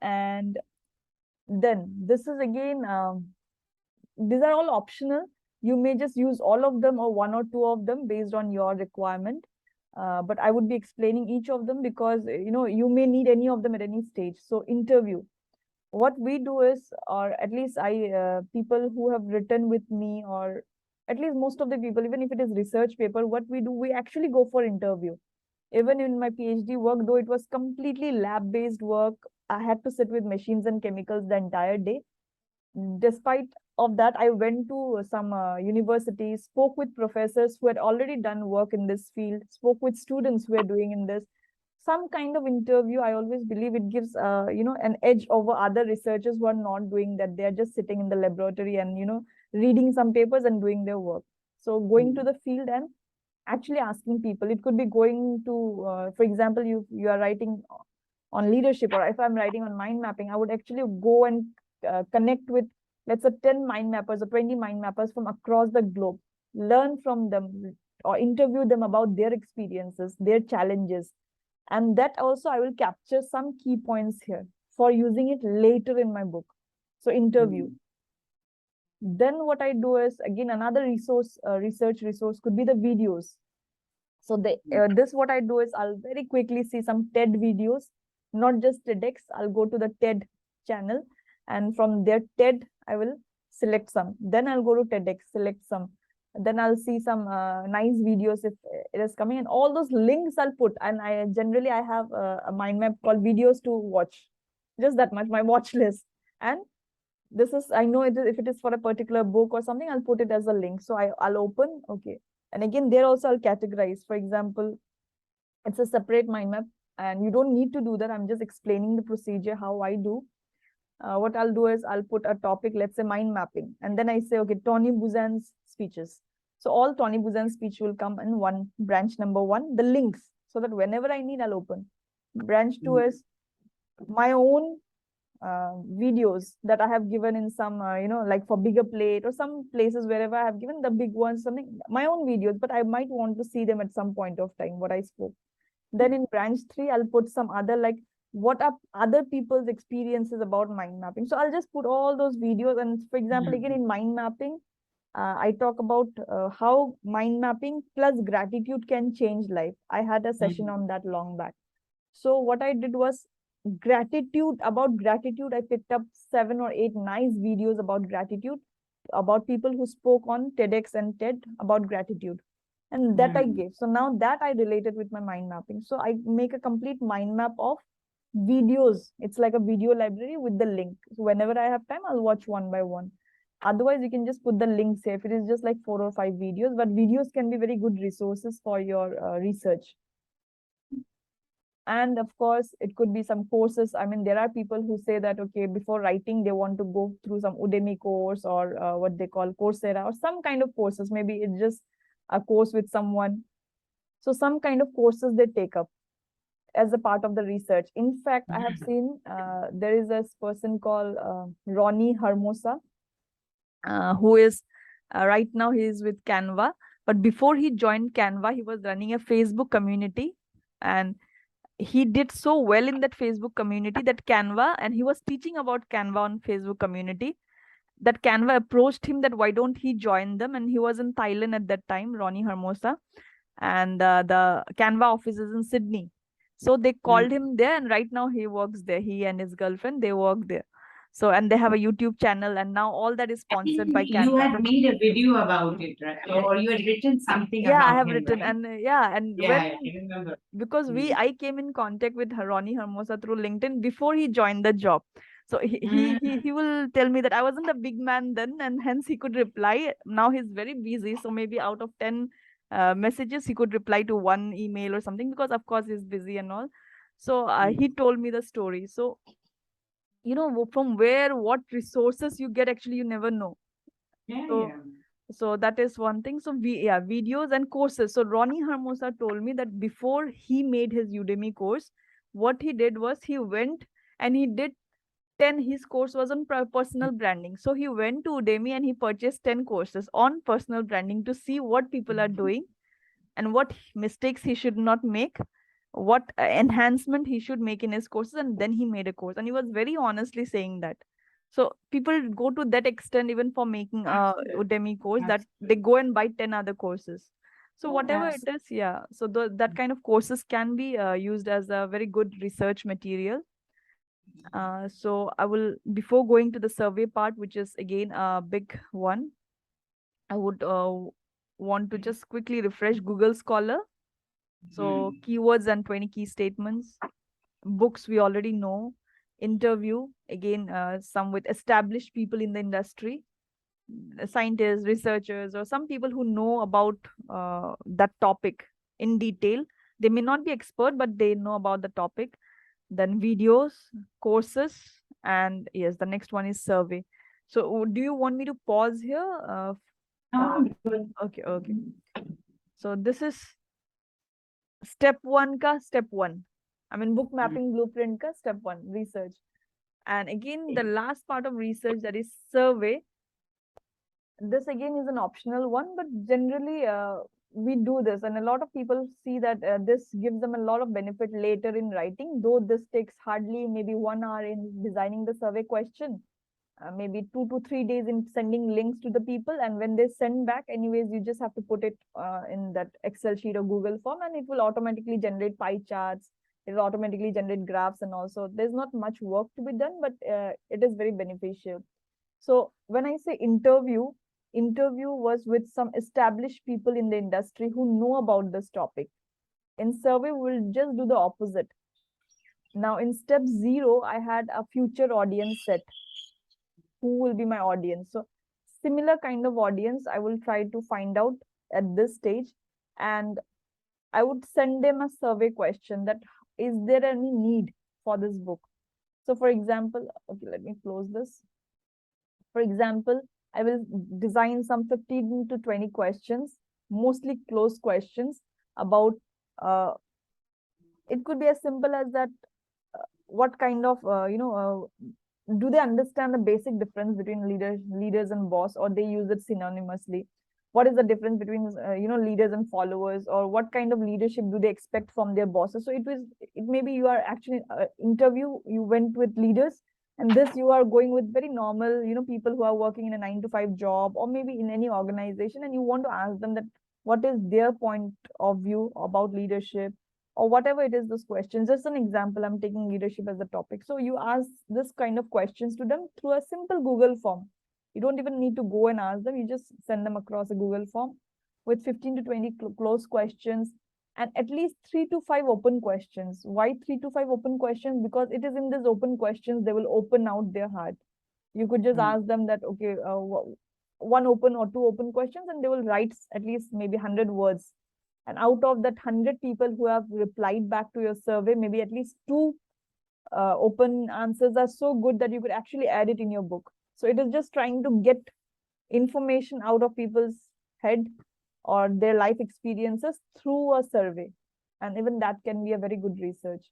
And then this is again, these are all optional. You may just use all of them or 1 or 2 of them based on your requirement. But I would be explaining each of them because, you may need any of them at any stage. So interview. What we do is, or at least people who have written with me, or at least most of the people, even if it is research paper, what we do, we actually go for interview. Even in my PhD work, though it was completely lab-based work, I had to sit with machines and chemicals the entire day. Despite of that, I went to some universities, spoke with professors who had already done work in this field, spoke with students who are doing in this. Some kind of interview, I always believe it gives, an edge over other researchers who are not doing that. They are just sitting in the laboratory and, reading some papers and doing their work. So going to the field and actually asking people, it could be going to, for example, you are writing on leadership, or if I'm writing on mind mapping, I would actually go and connect with, let's say, 10 mind mappers or 20 mind mappers from across the globe, learn from them or interview them about their experiences, their challenges. And that also I will capture some key points here for using it later in my book. So interview. Then what I do is, again, another research resource could be the videos. So this what I do is, I'll very quickly see some TED videos, not just TEDx. I'll go to the TED channel, and from their TED, I will select some. Then I'll go to TEDx, select some. Then I'll see some nice videos if it is coming, and all those links I'll put. And I generally I have a mind map called videos to watch, just that much, my watch list. And this is, I know if it is for a particular book or something, I'll put it as a link. So I'll open, okay. And again, there also I'll categorize. For example, it's a separate mind map, and you don't need to do that. I'm just explaining the procedure, how I do. What I'll do is, I'll put a topic, let's say mind mapping. And then I say, okay, Tony Buzan's speeches. So all Tony Buzan's speech will come in one branch number 1, the links, so that whenever I need, I'll open. Branch 2 is my own videos that I have given in some, like for Bigger Plate or some places, wherever I have given the big ones, something, my own videos, but I might want to see them at some point of time, what I spoke. Then in branch 3, I'll put some other, like, what are other people's experiences about mind mapping. So I'll just put all those videos. And for example, again, in mind mapping, I talk about how mind mapping plus gratitude can change life. I had a session on that long back. So what I did was, about gratitude, I picked up 7 or 8 nice videos about gratitude, about people who spoke on TEDx and TED about gratitude. And that I gave. So now that I related with my mind mapping. So I make a complete mind map of videos. It's like a video library with the link. So whenever I have time, I'll watch one by one. Otherwise, you can just put the links here if it is just like 4 or 5 videos. But videos can be very good resources for your research. And of course, it could be some courses. I mean, there are people who say that, okay, before writing, they want to go through some Udemy course, or what they call Coursera, or some kind of courses. Maybe it's just a course with someone. So some kind of courses they take up as a part of the research. In fact, I have seen there is this person called Ronnie Hermosa, who is right now he is with Canva. But before he joined Canva, he was running a Facebook community, and he did so well in that Facebook community that Canva, and he was teaching about Canva on Facebook community, that Canva approached him that why don't he join them. And he was in Thailand at that time, Ronnie Hermosa, and the Canva office is in Sydney. So they called him there, and right now he works there. He and his girlfriend, they work there. So, and they have a YouTube channel, and now all that is sponsored by Canva. You had made a video about it, right? Or you had written something Yeah, about I have him, written, right? and I remember. because I came in contact with Ronnie Hermosa through LinkedIn before he joined the job. So he will tell me that I wasn't a big man then, and hence he could reply. Now he's very busy, so maybe out of 10 messages, he could reply to 1 email or something, because of course he's busy and all. So he told me the story. So, from where, what resources you get, actually, you never know. So that is one thing. So videos and courses. So Ronnie Hermosa told me that before he made his Udemy course, what he did was, he went and he did 10, his course was on personal branding. So he went to Udemy and he purchased 10 courses on personal branding to see what people are doing and what mistakes he should not make, what enhancement he should make in his courses. And then he made a course, and he was very honestly saying that. So people go to that extent even for making a Udemy course, that they go and buy 10 other courses. So whatever it is, yeah. So that kind of courses can be used as a very good research material. So I will, before going to the survey part, which is again a big one, I would want to just quickly refresh Google Scholar. So keywords and 20 key statements. Books we already know. Interview, again, some with established people in the industry. scientists, researchers, or some people who know about that topic in detail. They may not be expert, but they know about the topic. Then videos, courses, and yes, the next one is survey. So do you want me to pause here? Okay, okay. So this is step one ka step one. I mean, book mapping blueprint ka step one, research. And again, the last part of research, that is survey. This again is an optional one, but generally we do this, and a lot of people see that this gives them a lot of benefit later in writing, though this takes hardly maybe 1 hour in designing the survey question, maybe 2 to 3 days in sending links to the people, and when they send back, anyways, you just have to put it in that Excel sheet or Google form, and it will automatically generate pie charts. It will automatically generate graphs, and also there's not much work to be done, but it is very beneficial. So when I say interview was with some established people in the industry who know about this topic. In survey, we'll just do the opposite. Now in step 0, I had a future audience set. Who will be my audience? So similar kind of audience, I will try to find out at this stage, and I would send them a survey question that is there any need for this book? So for example, okay, let me close this. For example, I will design some 15 to 20 questions, mostly closed questions about, it could be as simple as that, what kind of, do they understand the basic difference between leaders and boss, or they use it synonymously? What is the difference between, leaders and followers, or what kind of leadership do they expect from their bosses? So it may be you are actually interview, you went with leaders, and this you are going with very normal, people who are working in a 9 to 5 job, or maybe in any organization, and you want to ask them that what is their point of view about leadership, or whatever it is, those questions. Just an example, I'm taking leadership as a topic. So you ask this kind of questions to them through a simple Google form. You don't even need to go and ask them. You just send them across a Google form with 15 to 20 close questions, and at least 3 to 5 open questions. Why 3 to 5 open questions? Because it is in these open questions they will open out their heart. You could just ask them that, okay, one open or 2 open questions, and they will write at least maybe 100 words. And out of that 100 people who have replied back to your survey, maybe at least 2 open answers are so good that you could actually add it in your book. So it is just trying to get information out of people's head or their life experiences through a survey. And even that can be a very good research.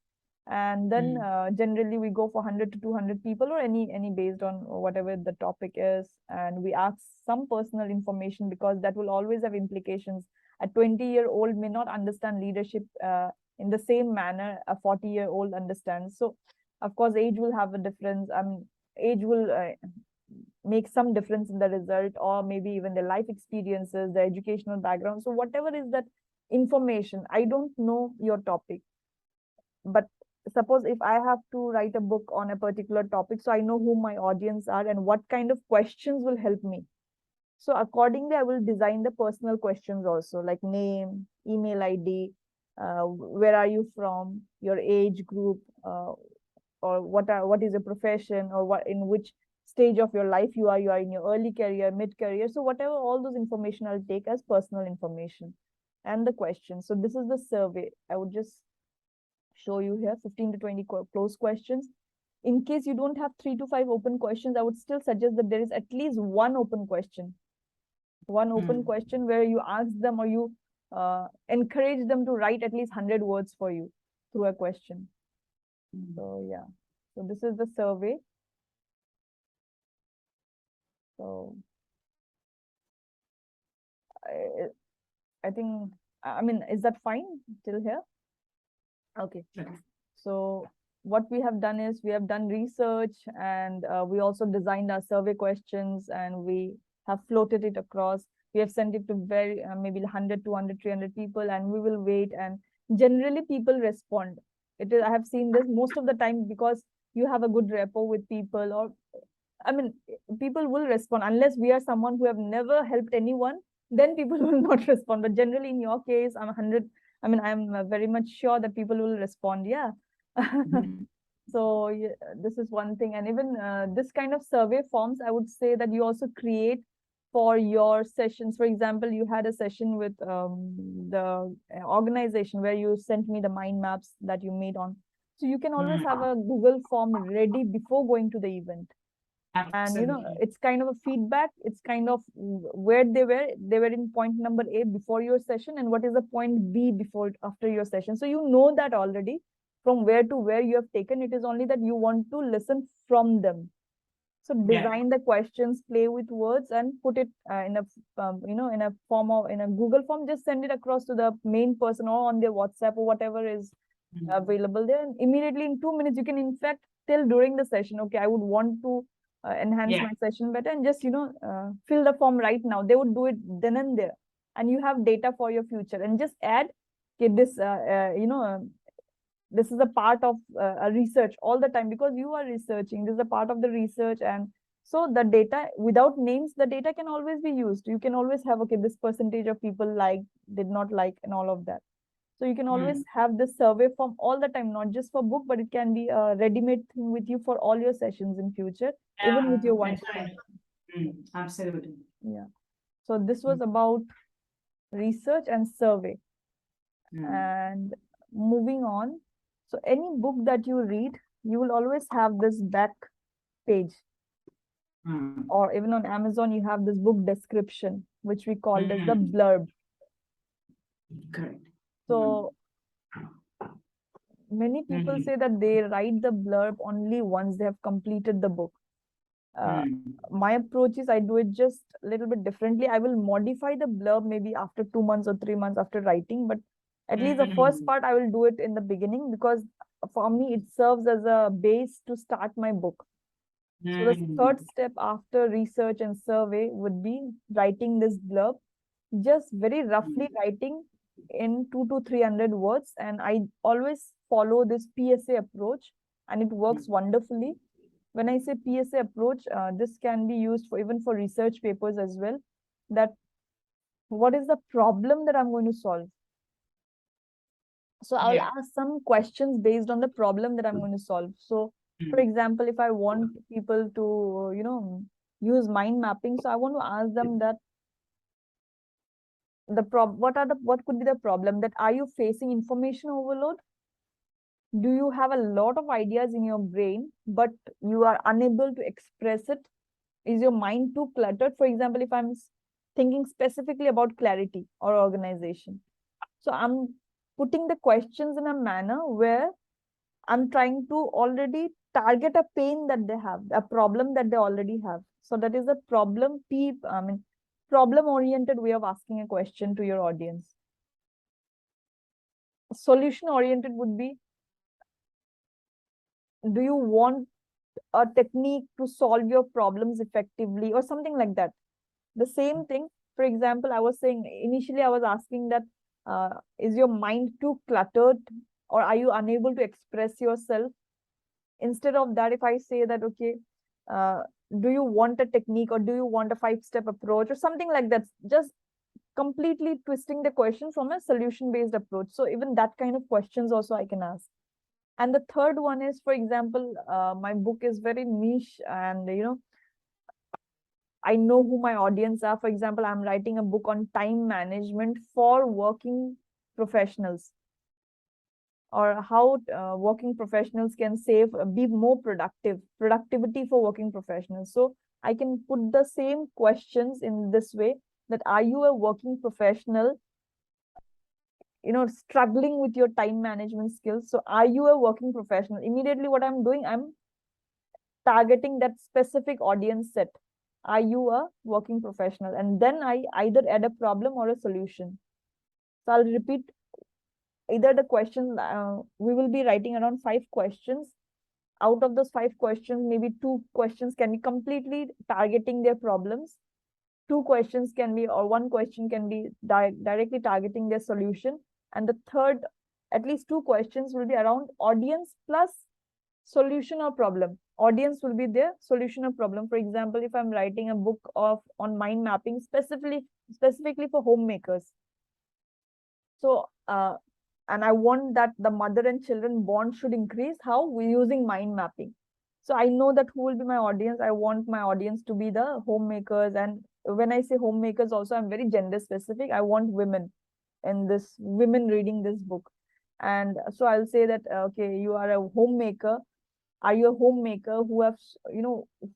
And then generally we go for 100 to 200 people, or any based on whatever the topic is. And we ask some personal information, because that will always have implications. A 20-year-old may not understand leadership in the same manner a 40-year-old understands. So of course, age will have a difference. Age will make some difference in the result, or maybe even the life experiences, the educational background. So whatever is that information, I don't know your topic, but suppose if I have to write a book on a particular topic, so I know who my audience are and what kind of questions will help me. So accordingly, I will design the personal questions also, like name, email ID, where are you from, your age group, or what is your profession, or what, in which stage of your life you are in your early career, mid career. So whatever, all those information I'll take as personal information, and the question. So this is the survey. I would just show you here 15 to 20 close questions. In case you don't have 3 to 5 open questions, I would still suggest that there is at least one open question. One open question where you ask them, or you encourage them to write at least 100 words for you through a question. So yeah, so this is the survey. So I think, I mean, is that fine till here? Okay. So what we have done is we have done research, and we also designed our survey questions, and we have floated it across. We have sent it to very maybe 100, 200, 300 people, and we will wait. And generally people respond. It is, I have seen this most of the time, because you have a good rapport with people, or I mean, people will respond unless we are someone who have never helped anyone, then people will not respond. But generally in your case, I'm 100, I mean, I'm very much sure that people will respond. Yeah. So yeah, this is one thing. And even this kind of survey forms, I would say that you also create for your sessions. For example, you had a session with the organization where you sent me the mind maps that you made on. So you can always have a Google form ready before going to the event. And it's kind of a feedback. It's kind of where they were in point number A before your session, and what is the point B after your session. So you know that already from where to where you have taken. It is only that you want to listen from them. So design the questions, play with words, and put it in a Google form. Just send it across to the main person or on their WhatsApp or whatever is available there. And immediately in 2 minutes, you can in fact tell during the session, okay, I would want to enhance my session better, and just fill the form right now. They would do it then and there, and you have data for your future. And just add, okay, this is a part of a research all the time, because you are researching. This is a part of the research. And so the data, without names, the data can always be used. You can always have, okay, this percentage of people like, did not like, and all of that. So you can always have this survey form all the time, not just for book, but it can be a ready-made thing with you for all your sessions in future, even with your one. Absolutely. Yeah. So this was about research and survey. And moving on. So any book that you read, you will always have this back page. Or even on Amazon, you have this book description, which we call as the blurb. Correct. So many people say that they write the blurb only once they have completed the book. My approach is I do it just a little bit differently. I will modify the blurb maybe after 2 months or 3 months after writing, but at least the first part I will do it in the beginning, because for me it serves as a base to start my book. So the third step after research and survey would be writing this blurb, just very roughly writing in 200 to 300 words. And I always follow this PSA approach, and it works wonderfully. When I say PSA approach, this can be used for even for research papers as well. That what is the problem that I'm going to solve? So I'll ask some questions based on the problem that I'm going to solve. So for example, if I want people to, use mind mapping, so I want to ask them that what could be the problem? That are you facing information overload? Do you have a lot of ideas in your brain, but you are unable to express it? Is your mind too cluttered? For example, if I'm thinking specifically about clarity or organization, so I'm putting the questions in a manner where I'm trying to already target a pain that they have, a problem that they already have. So that is a problem-oriented way of asking a question to your audience. Solution-oriented would be, do you want a technique to solve your problems effectively, or something like that? The same thing. For example, I was saying initially, I was asking that, is your mind too cluttered, or are you unable to express yourself? Instead of that, if I say that, okay, do you want a technique, or do you want a 5-step approach, or something like that, just completely twisting the question from a solution-based approach. So even that kind of questions also I can ask. And the third one is, for example, my book is very niche, and I know who my audience are. For example, I'm writing a book on time management for working professionals, or how working professionals can be more productivity for working professionals. So I can put the same questions in this way, that are you a working professional, struggling with your time management skills? So are you a working professional? Immediately what I'm doing, I'm targeting that specific audience set. Are you a working professional? And then I either add a problem or a solution. So I'll repeat either the questions. We will be writing around 5 questions. Out of those 5 questions, maybe 2 questions can be completely targeting their problems. 2 questions can be, or 1 question can be directly targeting their solution. And the third, at least 2 questions will be around audience plus solution or problem. Audience will be their solution or problem. For example, if I'm writing a book on mind mapping specifically for homemakers. So, and I want that the mother and children bond should increase. How? We're using mind mapping. So I know that who will be my audience. I want my audience to be the homemakers, and when I say homemakers also, I'm very gender specific. I want women women reading this book. And so I'll say that, okay, you are a homemaker. Are you a homemaker who have,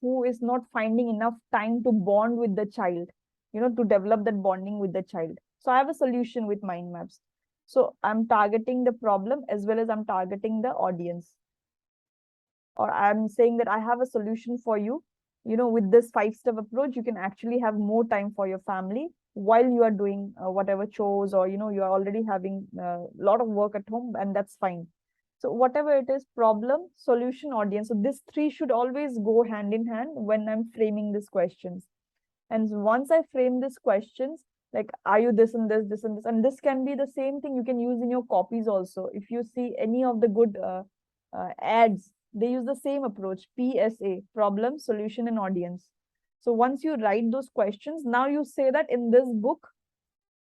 who is not finding enough time to bond with the child, to develop that bonding with the child? So I have a solution with mind maps. So I'm targeting the problem as well as I'm targeting the audience. Or I'm saying that I have a solution for you. With this 5-step approach, you can actually have more time for your family while you are doing whatever chores, or you are already having a lot of work at home, and that's fine. So whatever it is, problem, solution, audience. So these three should always go hand in hand when I'm framing these questions. And once I frame these questions, like, are you this and this, this and this, and this can be the same thing you can use in your copies also. If you see any of the good ads, they use the same approach: PSA, problem, solution, and audience. So once you write those questions, now you say that in this book,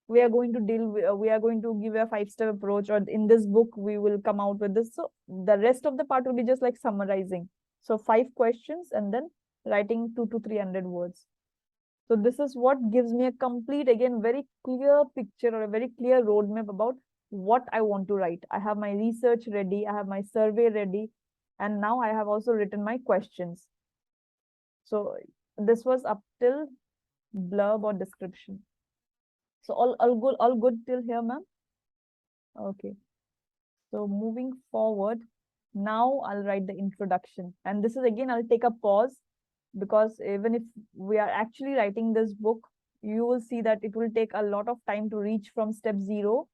we are going to deal with, we are going to give a 5-step approach, or in this book, we will come out with this. So the rest of the part will be just like summarizing. So 5 questions and then writing 200 to 300 words. So this is what gives me a complete, again, very clear picture or a very clear roadmap about what I want to write. I have my research ready, I have my survey ready, and now I have also written my questions. So this was up till blurb or description. So all good till here, ma'am? Okay. So moving forward, now I'll write the introduction. And this is, again, I'll take a pause, because even if we are actually writing this book, you will see that it will take a lot of time to reach from step 0,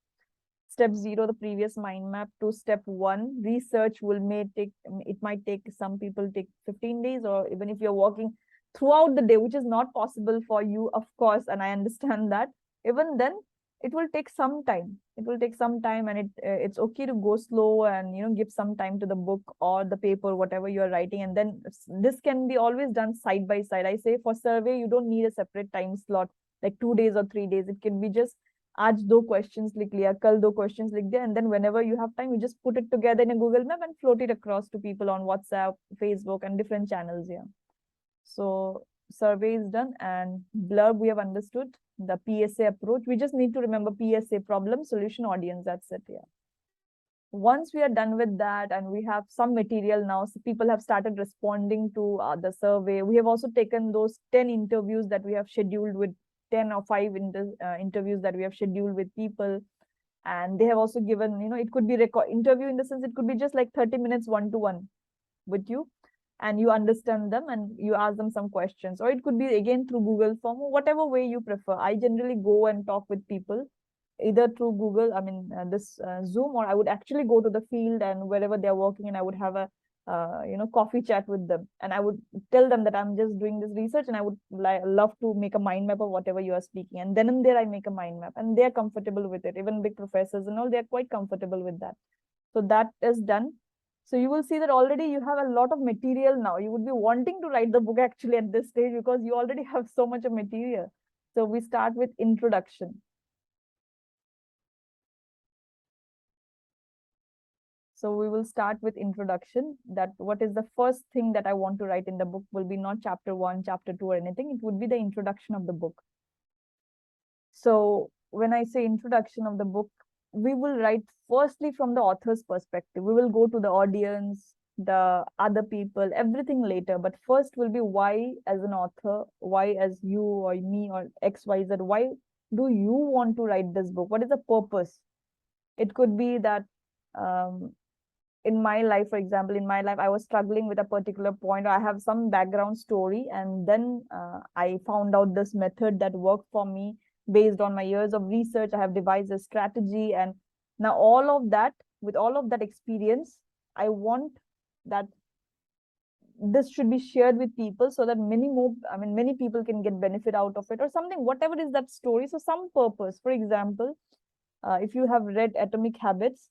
the previous mind map, to step 1. Research it might take, some people take 15 days, or even if you're working throughout the day, which is not possible for you, of course, and I understand that. Even then, it will take some time. And it's okay to go slow and give some time to the book or the paper, whatever you're writing. And then this can be always done side by side. I say for survey, you don't need a separate time slot, like 2 days or 3 days. It can be just आज 2 questions लिख लिया, कल 2 questions लिख दिया, and then whenever you have time, you just put it together in a Google Map and float it across to people on WhatsApp, Facebook, and different channels. Yeah. So survey is done, and blurb we have understood. The PSA approach, we just need to remember PSA: problem, solution, audience. That's it. Yeah. Once we are done with that and we have some material now, so people have started responding to the survey. We have also taken those 10 interviews that we have scheduled with 10 or 5 interviews that we have scheduled with people. And they have also given, it could be interview, in the sense it could be just like 30 minutes one-to-one with you, and you understand them and you ask them some questions. Or it could be again through Google form, or whatever way you prefer. I generally go and talk with people either through Google, Zoom, or I would actually go to the field and wherever they're working, and I would have a coffee chat with them, and I would tell them that I'm just doing this research and I would love to make a mind map of whatever you are speaking. And then and there I make a mind map, and they're comfortable with it. Even big professors and all, they're quite comfortable with that. So that is done. So you will see that already you have a lot of material now. You would be wanting to write the book actually at this stage, because you already have so much of material. So we start with introduction. So we will start with introduction, that what is the first thing that I want to write in the book will be not chapter 1, chapter 2 or anything. It would be the introduction of the book. So when I say introduction of the book, we will write firstly from the author's perspective. We will go to the audience, the other people, everything later. But first will be why as an author, why as you or me or XYZ, why do you want to write this book? What is the purpose? It could be that in my life, for example, in my life, I was struggling with a particular point. I have some background story, and then I found out this method that worked for me based on my years of research. I have devised a strategy, and now all of that, with all of that experience, I want that this should be shared with people so that many people can get benefit out of it or something, whatever is that story. So some purpose. For example, if you have read Atomic Habits,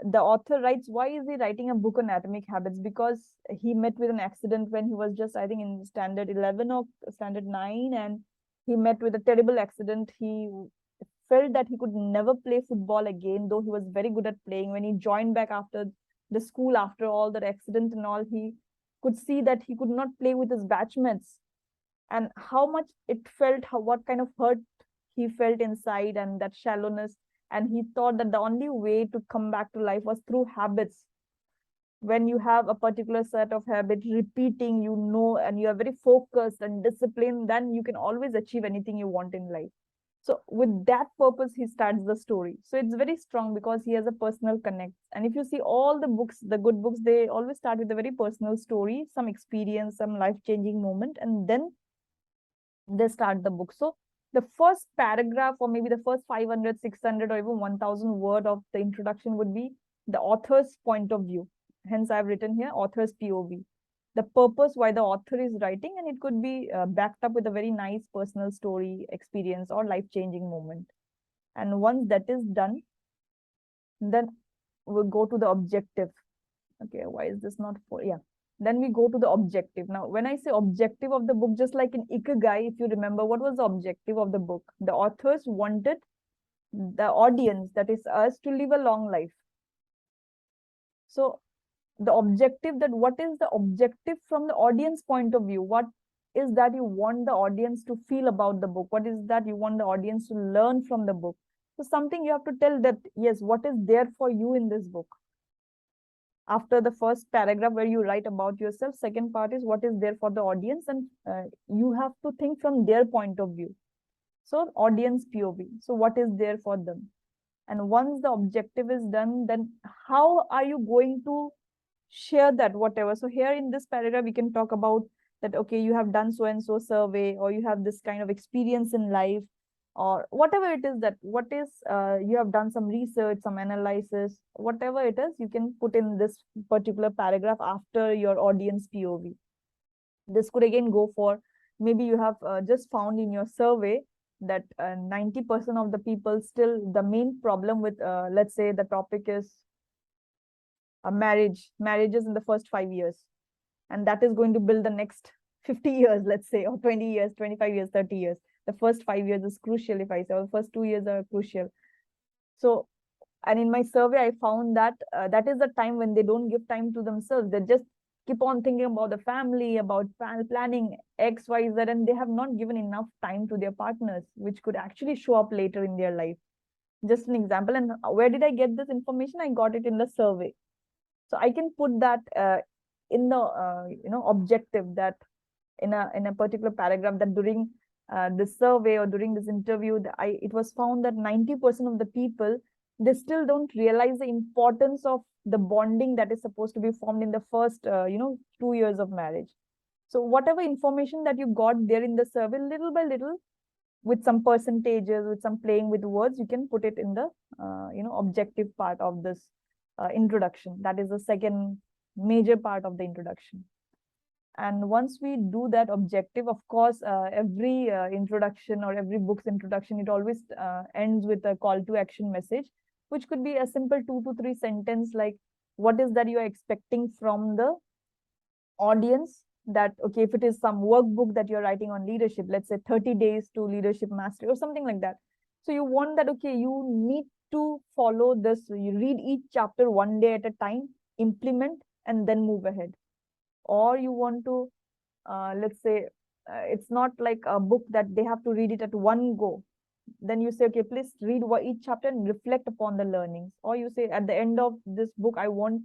the author writes, why is he writing a book on atomic habits? Because he met with an accident when he was just, I think, in standard 11 or standard 9, and he met with a terrible accident. He felt that he could never play football again, though he was very good at playing. When he joined back after the school, after all that accident and all, he could see that he could not play with his batchmates. and how much it felt, what kind of hurt he felt inside, and that shallowness. And he thought that the only way to come back to life was through habits. When you have a particular set of habit repeating, and you are very focused and disciplined, then you can always achieve anything you want in life. So with that purpose, he starts the story. So it's very strong because he has a personal connect. And if you see all the books, the good books, they always start with a very personal story, some experience, some life-changing moment, and then they start the book. So the first paragraph, or maybe the first 500, 600, or even 1000 word of the introduction would be the author's point of view. Hence, I've written here author's POV. The purpose why the author is writing, and it could be backed up with a very nice personal story, experience, or life-changing moment. And once that is done, then we'll go to the objective. Okay, why is this not for? Yeah. Then we go to the objective. Now, when I say objective of the book, just like in Ikigai, if you remember, what was the objective of the book? The authors wanted the audience, that is us, to live a long life. So the objective, that what is the objective from the audience point of view? What is that you want the audience to feel about the book? What is that you want the audience to learn from the book? So something you have to tell that, yes, what is there for you in this book? After the first paragraph where you write about yourself, second part is what is there for the audience, and you have to think from their point of view. So audience POV. So what is there for them? And once the objective is done, then how are you going to share that, whatever? So here in this paragraph, we can talk about that, okay, you have done so and so survey, or you have this kind of experience in life, or whatever it is, that what is you have done some research, some analysis, whatever it is, you can put in this particular paragraph after your audience POV. This could again go for, maybe you have just found in your survey that 90% of the people, still the main problem with, let's say the topic is marriages in the first 5 years, and that is going to build the next 50 years, let's say, or 20 years, 25 years, 30 years. The first 5 years is crucial, if I say, or the first 2 years are crucial. So, and in my survey, I found that that is the time when they don't give time to themselves. They just keep on thinking about the family, about planning X, Y, Z, and they have not given enough time to their partners, which could actually show up later in their life. Just an example. And where did I get this information? I got it in the survey. So I can put that in the objective, that in a particular paragraph, that during this survey or during this interview, it was found that 90% of the people, they still don't realize the importance of the bonding that is supposed to be formed in the first 2 years of marriage. So whatever information that you got there in the survey, little by little, with some percentages, with some playing with words, you can put it in the objective part of this introduction. That is the second major part of the introduction. And once we do that objective, of course, every introduction or every book's introduction, it always ends with a call to action message, which could be a simple 2 to 3 sentence, like what is that you are expecting from the audience. That, okay, if it is some workbook that you're writing on leadership, let's say 30 days to leadership mastery or something like that. So you want that, okay, you need to follow this. You read each chapter one day at a time, implement, and then move ahead. Or you want to, let's say, it's not like a book that they have to read it at one go. Then you say, okay, please read each chapter and reflect upon the learnings. Or you say, at the end of this book, I want,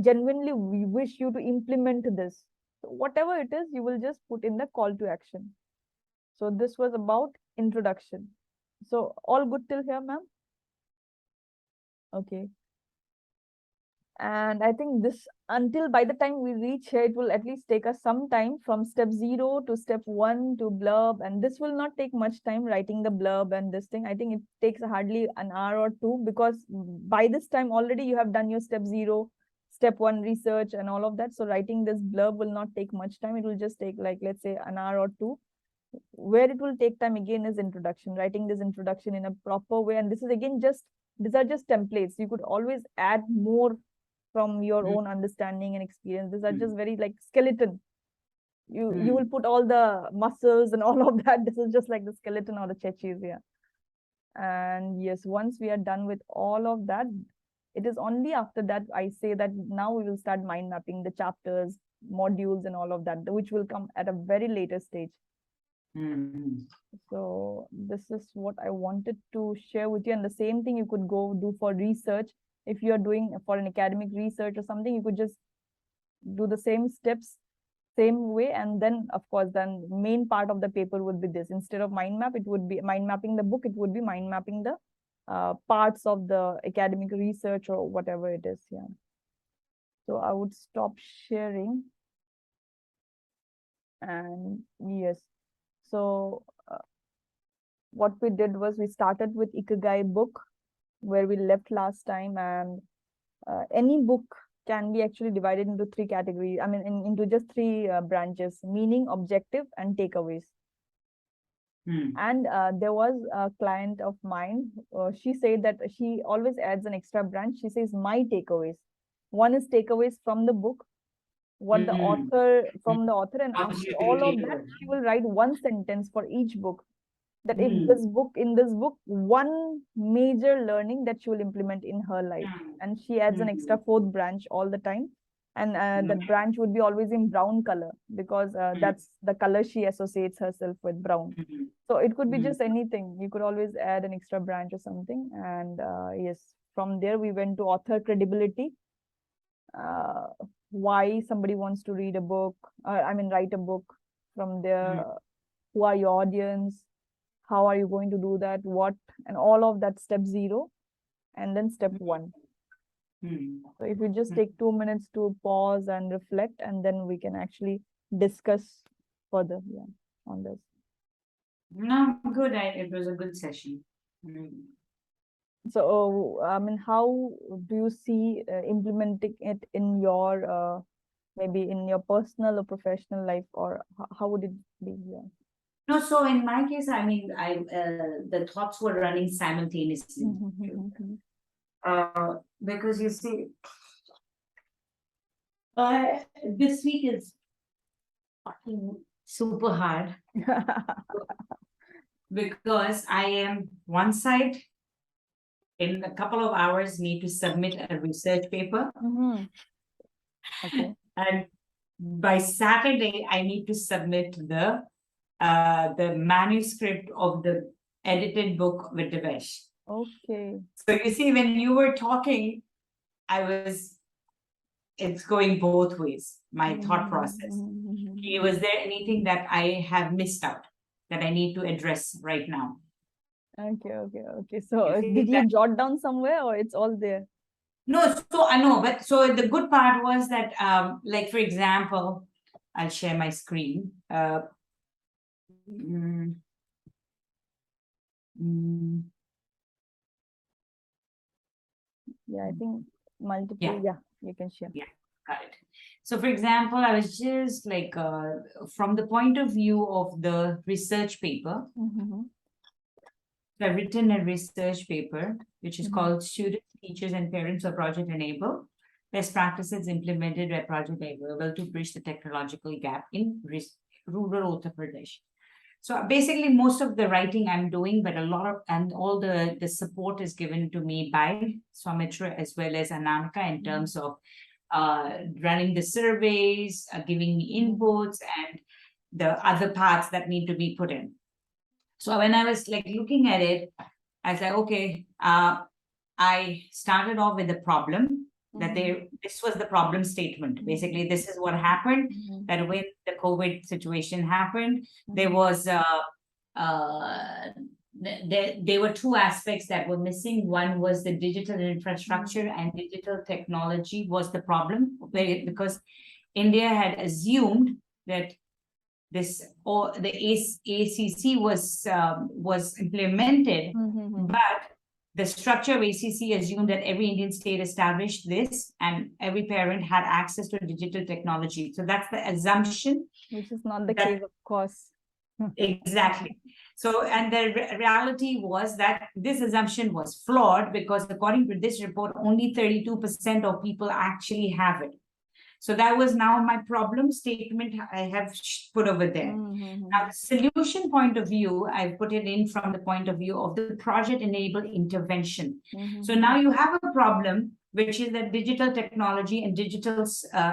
genuinely, we wish you to implement this. So whatever it is, you will just put in the call to action. So this was about introduction. So all good till here, ma'am? Okay. And I think this, until by the time we reach here, it will at least take us some time, from step 0 to step 1 to blurb. And this will not take much time, writing the blurb and this thing. I think it takes hardly an hour or two, because by this time already you have done your step 0, step 1 research and all of that. So writing this blurb will not take much time. It will just take, like, let's say, an hour or two. Where it will take time again is introduction, writing this introduction in a proper way. And this is again just, these are just templates. You could always add more from your own understanding and experience. These are just very like skeleton. You will put all the muscles and all of that. This is just like the skeleton or the chechis, yeah. And yes, once we are done with all of that, it is only after that I say that now we will start mind mapping the chapters, modules, and all of that, which will come at a very later stage. Mm. So this is what I wanted to share with you. And the same thing you could go do for research. If you are doing for an academic research or something, you could just do the same steps, same way. And then, of course, then main part of the paper would be this. Instead of mind map, it would be mind mapping the book. It would be mind mapping the parts of the academic research or whatever it is. Yeah. So I would stop sharing. And yes, so what we did was we started with Ikigai book where we left last time, and any book can be actually divided into three categories. I mean, into just three branches: meaning, objective, and takeaways. And there was a client of mine. She said that she always adds an extra branch. She says my takeaways. One is takeaways from the book, what the author from the author, and How after should all you of take that, over? she will write one sentence for each book. That if Mm. this book, in this book, one major learning that she will implement in her life, and she adds an extra fourth branch all the time. And that branch would be always in brown color because that's the color she associates herself with, brown. So it could be just anything. You could always add an extra branch or something. And yes, from there we went to author credibility. Why somebody wants to read a book, I mean, write a book. From there, who are your audience? How are you going to do that? What? And all of that, step 0. And then step 1. So if you just take 2 minutes to pause and reflect, and then we can actually discuss further, yeah, on this. No, good. It was a good session. So, I mean, how do you see implementing it in your maybe in your personal or professional life, or how would it be? Yeah. No, so in my case, I mean, the thoughts were running simultaneously. Because you see, this week is fucking super hard because I am one side in a couple of hours need to submit a research paper. Okay. And by Saturday, I need to submit the manuscript of the edited book with Devesh. Okay. So you see, when you were talking, it's going both ways, my thought process. Was there anything that I have missed out that I need to address right now? Okay. So did you jot down somewhere, or it's all there? No, so I know, but so the good part was that, like, for example, I'll share my screen. Yeah, I think multiple. Yeah, you can share. Yeah, got it. So, for example, I was just like, from the point of view of the research paper, I've written a research paper, which is called Students, Teachers, and Parents of Project Enable, Best Practices Implemented by Project Enable to Bridge the Technological Gap in Rural Uttar Pradesh. So basically, most of the writing I'm doing, but all the support is given to me by Soumitra as well as Anamika in terms of running the surveys, giving me inputs, and the other parts that need to be put in. So when I was like looking at it, I said, okay, I started off with the problem that this was the problem statement. Basically, this is what happened, that when the COVID situation happened, there was there were two aspects that were missing. One was the digital infrastructure, and digital technology was the problem, because India had assumed that the ACC was implemented, but the structure of ACC assumed that every Indian state established this and every parent had access to digital technology. So that's the assumption. Which is not the case, of course. Exactly. So, and the reality was that this assumption was flawed, because according to this report, only 32% of people actually have it. So that was now my problem statement I have put over there. Now, the solution point of view, I put it in from the point of view of the project-enabled intervention. So now you have a problem, which is that digital technology and digital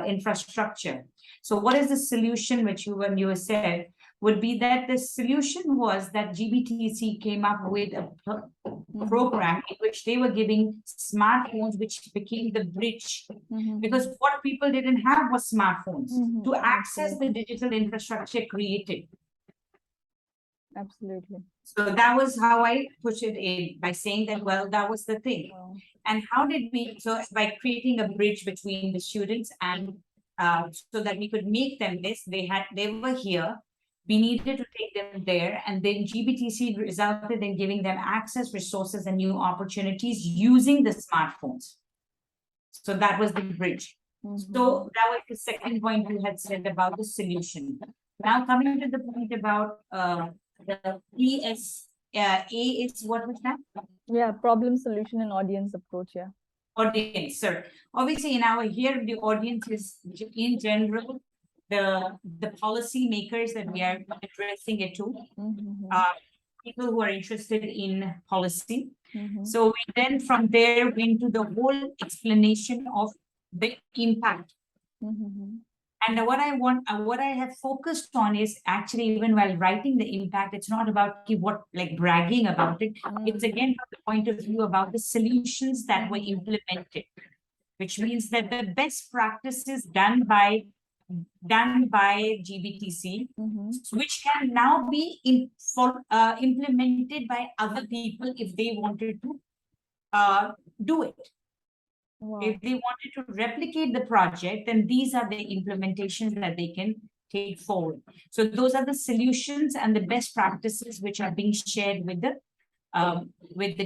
infrastructure. So what is the solution which when you said, would be that the solution was that GBTC came up with a program in which they were giving smartphones, which became the bridge, because what people didn't have was smartphones to access the digital infrastructure created. Absolutely. So that was how I push it in, by saying that, well, that was the thing. Wow. And how did we, so by creating a bridge between the students and so that we could make them this, they were here, we needed to take them there, and then GBTC resulted in giving them access, resources, and new opportunities using the smartphones. So that was the bridge. So that was the second point you had said about the solution. Now coming to the point about the A is what was that? Yeah, problem, solution, and audience approach. Yeah. Audience, sir. Obviously, in our here, the audience is in general the policy makers that we are addressing it to, people who are interested in policy. So we then from there went to the whole explanation of the impact. And what I have focused on is actually, even while writing the impact, it's not about like bragging about it. It's again from the point of view about the solutions that were implemented, which means that the best practices done by GBTC, which can now be implemented by other people if they wanted to do it. Wow. If they wanted to replicate the project, then these are the implementations that they can take forward. So those are the solutions and the best practices which are being shared with the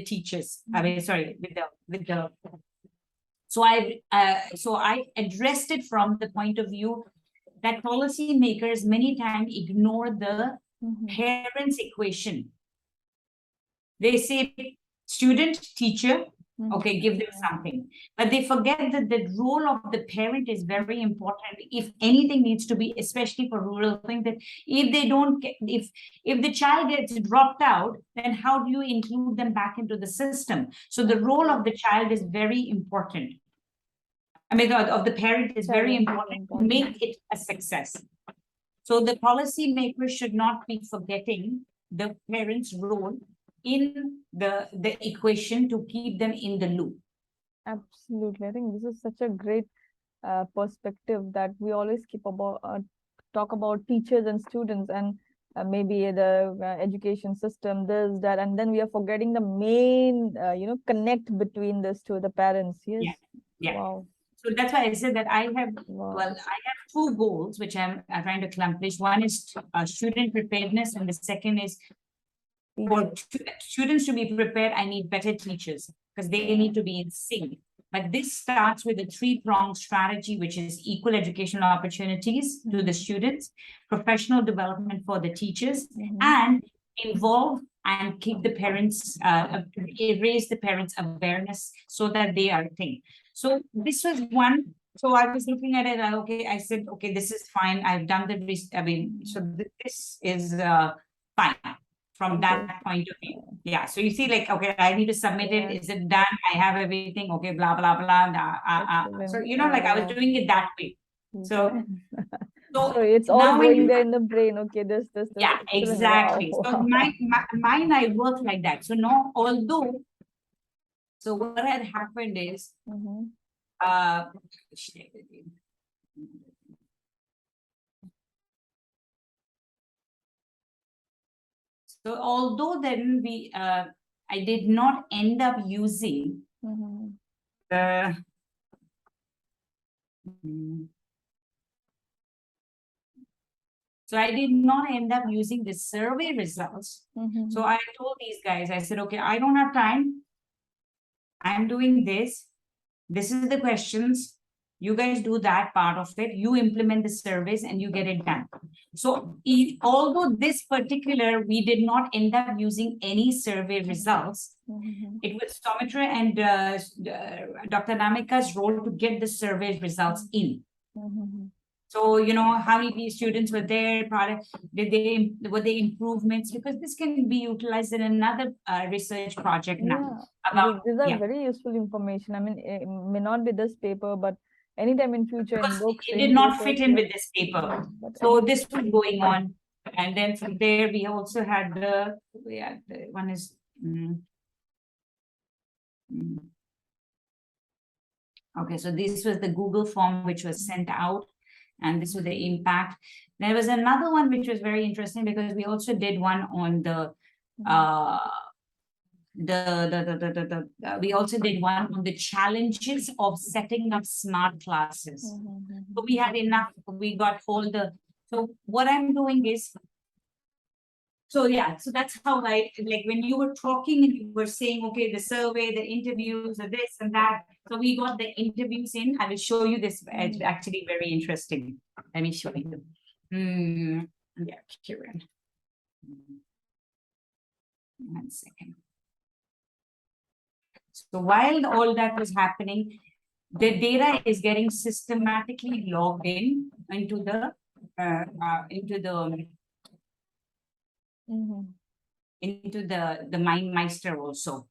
teachers. I mean, sorry, with the. So I addressed it from the point of view that policymakers many times ignore the parents' equation. They say student, teacher. Okay, give them something. But they forget that the role of the parent is very important. If anything needs to be, especially for rural things, that if they don't get, if the child gets dropped out, then how do you include them back into the system? So the role of the child is very important. I mean, of the parent is very important to make it a success. So the policymakers should not be forgetting the parent's role in the equation to keep them in the loop. Absolutely. I think this is such a great perspective that we always keep about talk about teachers and students and maybe the education system, this, that, and then we are forgetting the main, connect between this to the parents. Yes. Yeah. Wow. So that's why I said that I have, I have two goals which I'm trying to accomplish. One is student preparedness, and the second is for students to be prepared, I need better teachers because they need to be in sync. But this starts with a three-pronged strategy, which is equal educational opportunities to the students, professional development for the teachers, and involve and keep the parents, raise the parents' awareness so that they are a thing. So this was one. So I was looking at it, okay, I said, okay, this is fine. I've done the, so this is fine. From that point of view. Yeah. So you see, like, okay, I need to submit it. Is it done? I have everything. Okay, blah, blah, blah. So, like I was doing it that way. So, so it's all going there in the brain. Okay, this. Yeah, exactly. Wow. So mine, I work like that. So no, although, so what had happened is, so although then I did not end up using the so I did not end up using the survey results. So I told these guys, I said, okay, I don't have time. I'm doing this. This is the questions. You guys do that part of it. You implement the surveys and you get it done. So although this particular, we did not end up using any survey results, it was Soumitra and Dr. Namika's role to get the survey results in. So, how many students were there, were they improvements? Because this can be utilized in another research project now. These are very useful information. I mean, it may not be this paper, but anytime in future in books. It did not fit in with this paper. So this was going on. And then from there, we also had the one is. Okay, so this was the Google form which was sent out, and this was the impact. There was another one which was very interesting because we also did one on the we also did one on the challenges of setting up smart classes. So we had enough, we got all the, so what I'm doing is, so yeah, so that's how I, like when you were talking and you were saying, okay, the survey, the interviews, the this and that. So we got the interviews in. I will show you this. It's actually very interesting. Let me show you. Yeah, Kiran. 1 second. So while all that was happening, the data is getting systematically logged in into the MindMeister also,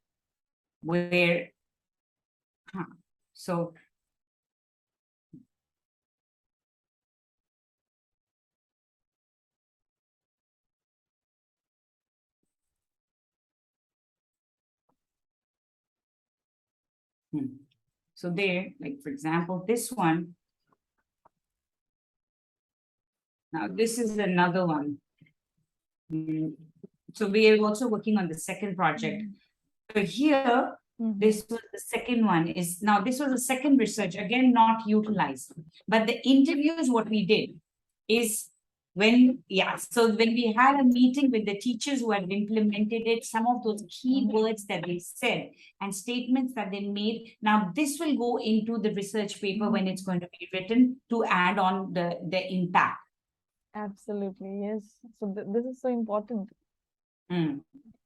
where so so there, like for example, this one. Now this is another one. So we are also working on the second project. So here, this was the second one is, now this was the second research, again, not utilized. But the interviews, what we did is when, so when we had a meeting with the teachers who had implemented it, some of those key words that they said and statements that they made, now this will go into the research paper when it's going to be written to add on the impact. Absolutely, yes. So this is so important. Yeah,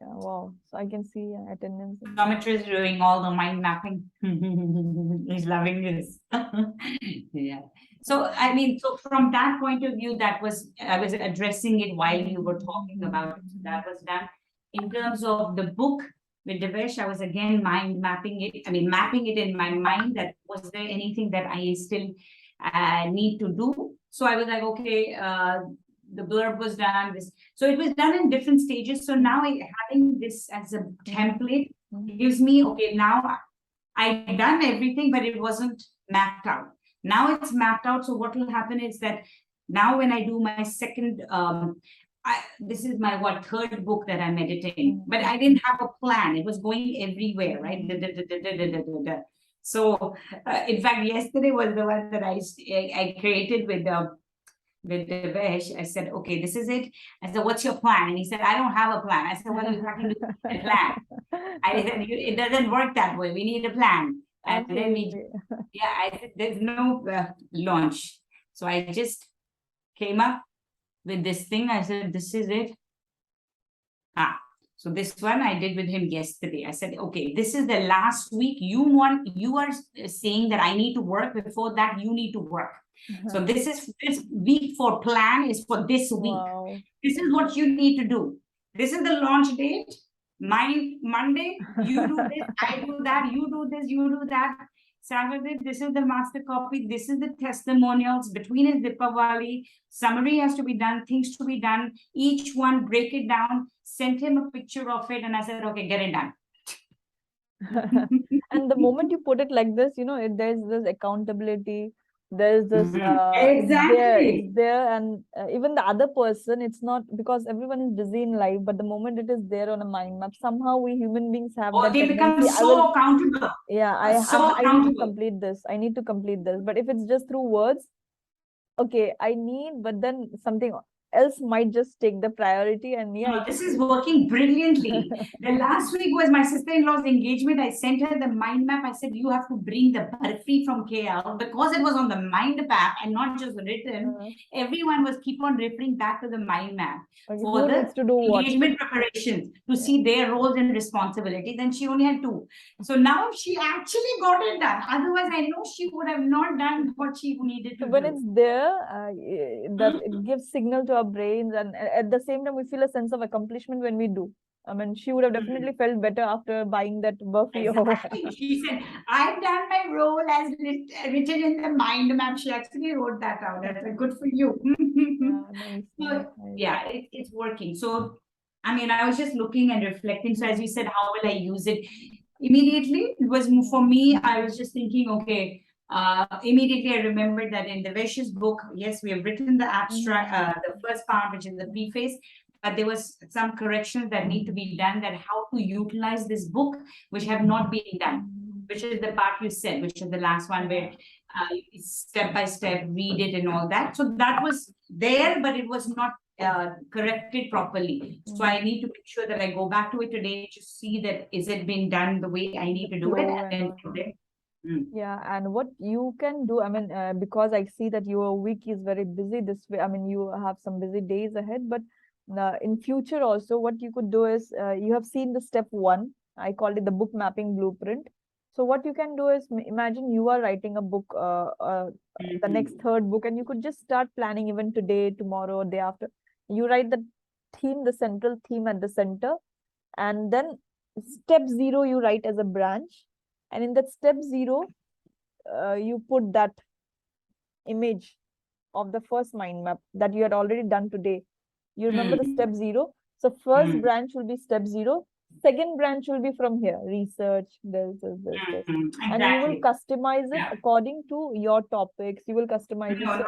wow. So I can see attendance. Geometry is doing all the mind mapping. He's loving this. Yeah. So I mean, so from that point of view, that was, I was addressing it while you were talking about it. So that was done. In terms of the book with Devesh, I was again mind mapping it. I mean, mapping it in my mind that was there anything that I still need to do. So I was like, okay, the blurb was done. So it was done in different stages. So now having this as a template gives me, okay, now I've done everything, but it wasn't mapped out. Now it's mapped out. So what will happen is that now when I do my second, this is my third book that I'm editing, but I didn't have a plan. It was going everywhere, right? So in fact, yesterday was the one that I created with Devesh. I said, okay, this is it. I said, what's your plan? And he said, I don't have a plan. I said, well, you have to do a plan. I said, it doesn't work that way. We need a plan. And then I said, there's no launch. So I just came up with this thing. I said, this is it. So this one I did with him yesterday. I said, okay, this is the last week. You are saying that I need to work. Before that, you need to work. So this week for plan is for this week. Wow. This is what you need to do. This is the launch date. Monday, you do this, I do that, you do this, you do that. Saturday, this is the master copy. This is the testimonials. Between is Dipavali. Summary has to be done, things to be done. Each one, break it down, sent him a picture of it. And I said, okay, get it done. And the moment you put it like this, there's this accountability. There's this exactly. it's there, and even the other person, it's not, because everyone is busy in life, but the moment it is there on a mind map, somehow we human beings have that they become tendency, so accountable. Yeah, I need to complete this. I need to complete this. But if it's just through words, okay, I need, but then something else might just take the priority. And this is working brilliantly. The last week was my sister-in-law's engagement. I sent her the mind map. I said, you have to bring the barfi from KL, because it was on the mind map and not just written. Everyone was keep on referring back to the mind map for the engagement preparations to see their roles and responsibilities. And she only had 2. So now she actually got it done. Otherwise, I know she would have not done what she needed to do. When it's there, it gives signal to our brains, and at the same time, we feel a sense of accomplishment when we do. I mean, she would have definitely felt better after buying that burfi. Exactly. She said, I've done my role as written in the mind map. She actually wrote that out. I said, good for you. Yeah, nice, nice, So, nice. yeah, it's working. So, I mean, I was just looking and reflecting. So, as you said, how will I use it? Immediately, it was for me, I was just thinking, okay, immediately I remembered that in the Vaishya's book, yes, we have written the abstract, the first part, which is the preface, but there was some corrections that need to be done, that how to utilize this book, which have not been done, which is the part you said, which is the last one where step by step read it and all that. So that was there, but it was not corrected properly. So I need to make sure that I go back to it today to see that is it been done the way I need to do it, and then from there. Yeah, and what you can do, I mean, because I see that your week is very busy this way. I mean, you have some busy days ahead, but in future also, what you could do is you have seen the step one. I called it the book mapping blueprint. So what you can do is imagine you are writing a book, the next third book, and you could just start planning even today, tomorrow, or day after. You write the theme, the central theme at the center, and then step zero you write as a branch, and in that step zero you put that image of the first mind map that you had already done today. You remember the step zero? So first branch will be step zero. Second branch will be from here, research, this. And you will Exactly. customize it Yeah. according to your topics. You will customize it. No, So,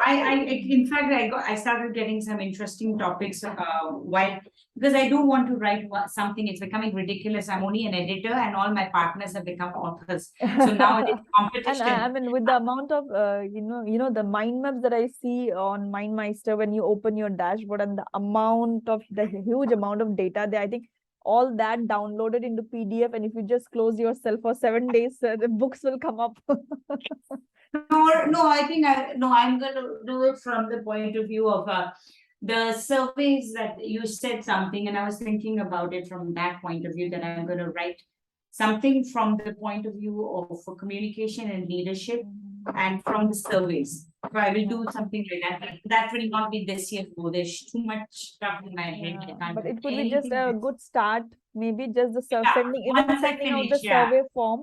in fact, I started getting some interesting topics while, because I do want to write something. It's becoming ridiculous. I'm only an editor, and all my partners have become authors. So now it's and competition. I mean, with the amount of the mind maps that I see on MindMeister when you open your dashboard, and the huge amount of data there, I think all that downloaded into PDF, and if you just close yourself for 7 days, the books will come up. No, I think I'm going to do it from the point of view of the surveys that you said something, and I was thinking about it from that point of view, that I'm going to write something from the point of view of communication and leadership, and from the surveys. So I will do something like that. But that will not be this year. There's too much stuff in my head. I can't But do it could be just anything. a good start. Maybe just the sending Once I sending out the finish, yeah. survey form,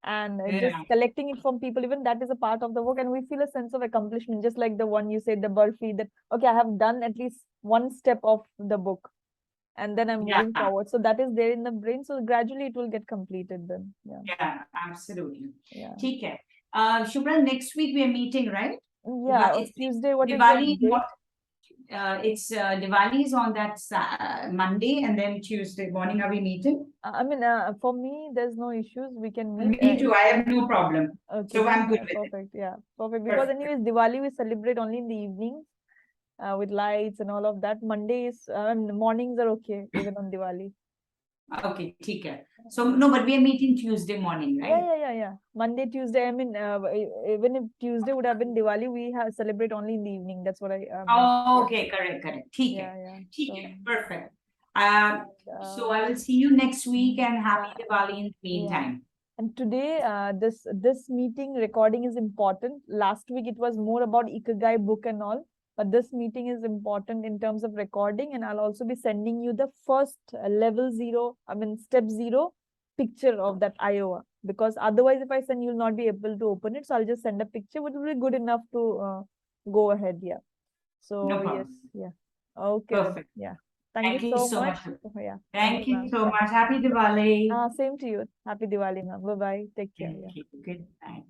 and just Yeah. collecting it from people. Even that is a part of the work, and we feel a sense of accomplishment, just like the one you said, the Burfi, that okay, I have done at least one step of the book, and then I'm moving Yeah. forward. So that is there in the brain. So gradually it will get completed then. Yeah, absolutely. Yeah. ठीक है. Shubhra, next week we are meeting, right? Yeah. It's Tuesday. What is Diwali. the date? It's Diwali is on that Monday, and then Tuesday morning are we meeting? I mean, for me, there's no issues. We can meet. Me too. I have no problem. Okay, So then I'm good with it. perfect. Yeah, perfect. Because Perfect. anyways, Diwali we celebrate only in the evenings with lights and all of that. Mondays, mornings are okay even on Diwali. Okay, ठीक है. So no, but we are meeting Tuesday morning, right? Yeah. Monday, Tuesday. I mean, even if Tuesday would have been Diwali, we have celebrate only in the evening. That's what I. Oh, okay, correct. ठीक है. Yeah. ठीक So, है. Perfect. So I will see you next week, and happy Diwali in the meantime. And today, this meeting recording is important. Last week it was more about Ikigai book and all, but this meeting is important in terms of recording. And I'll also be sending you the first level zero, I mean step zero picture of that Iowa, because otherwise if I send, you'll not be able to open it. So I'll just send a picture, which will be good enough to go ahead. Yeah. So No yes, problem. yeah. Okay. Then. Perfect. Yeah. Thank you so much. Yeah. Thank you ma'am. so much. Happy Diwali. Same to you. Happy Diwali, ma'am. Bye bye. Take care. Thank Yeah. you. Good night.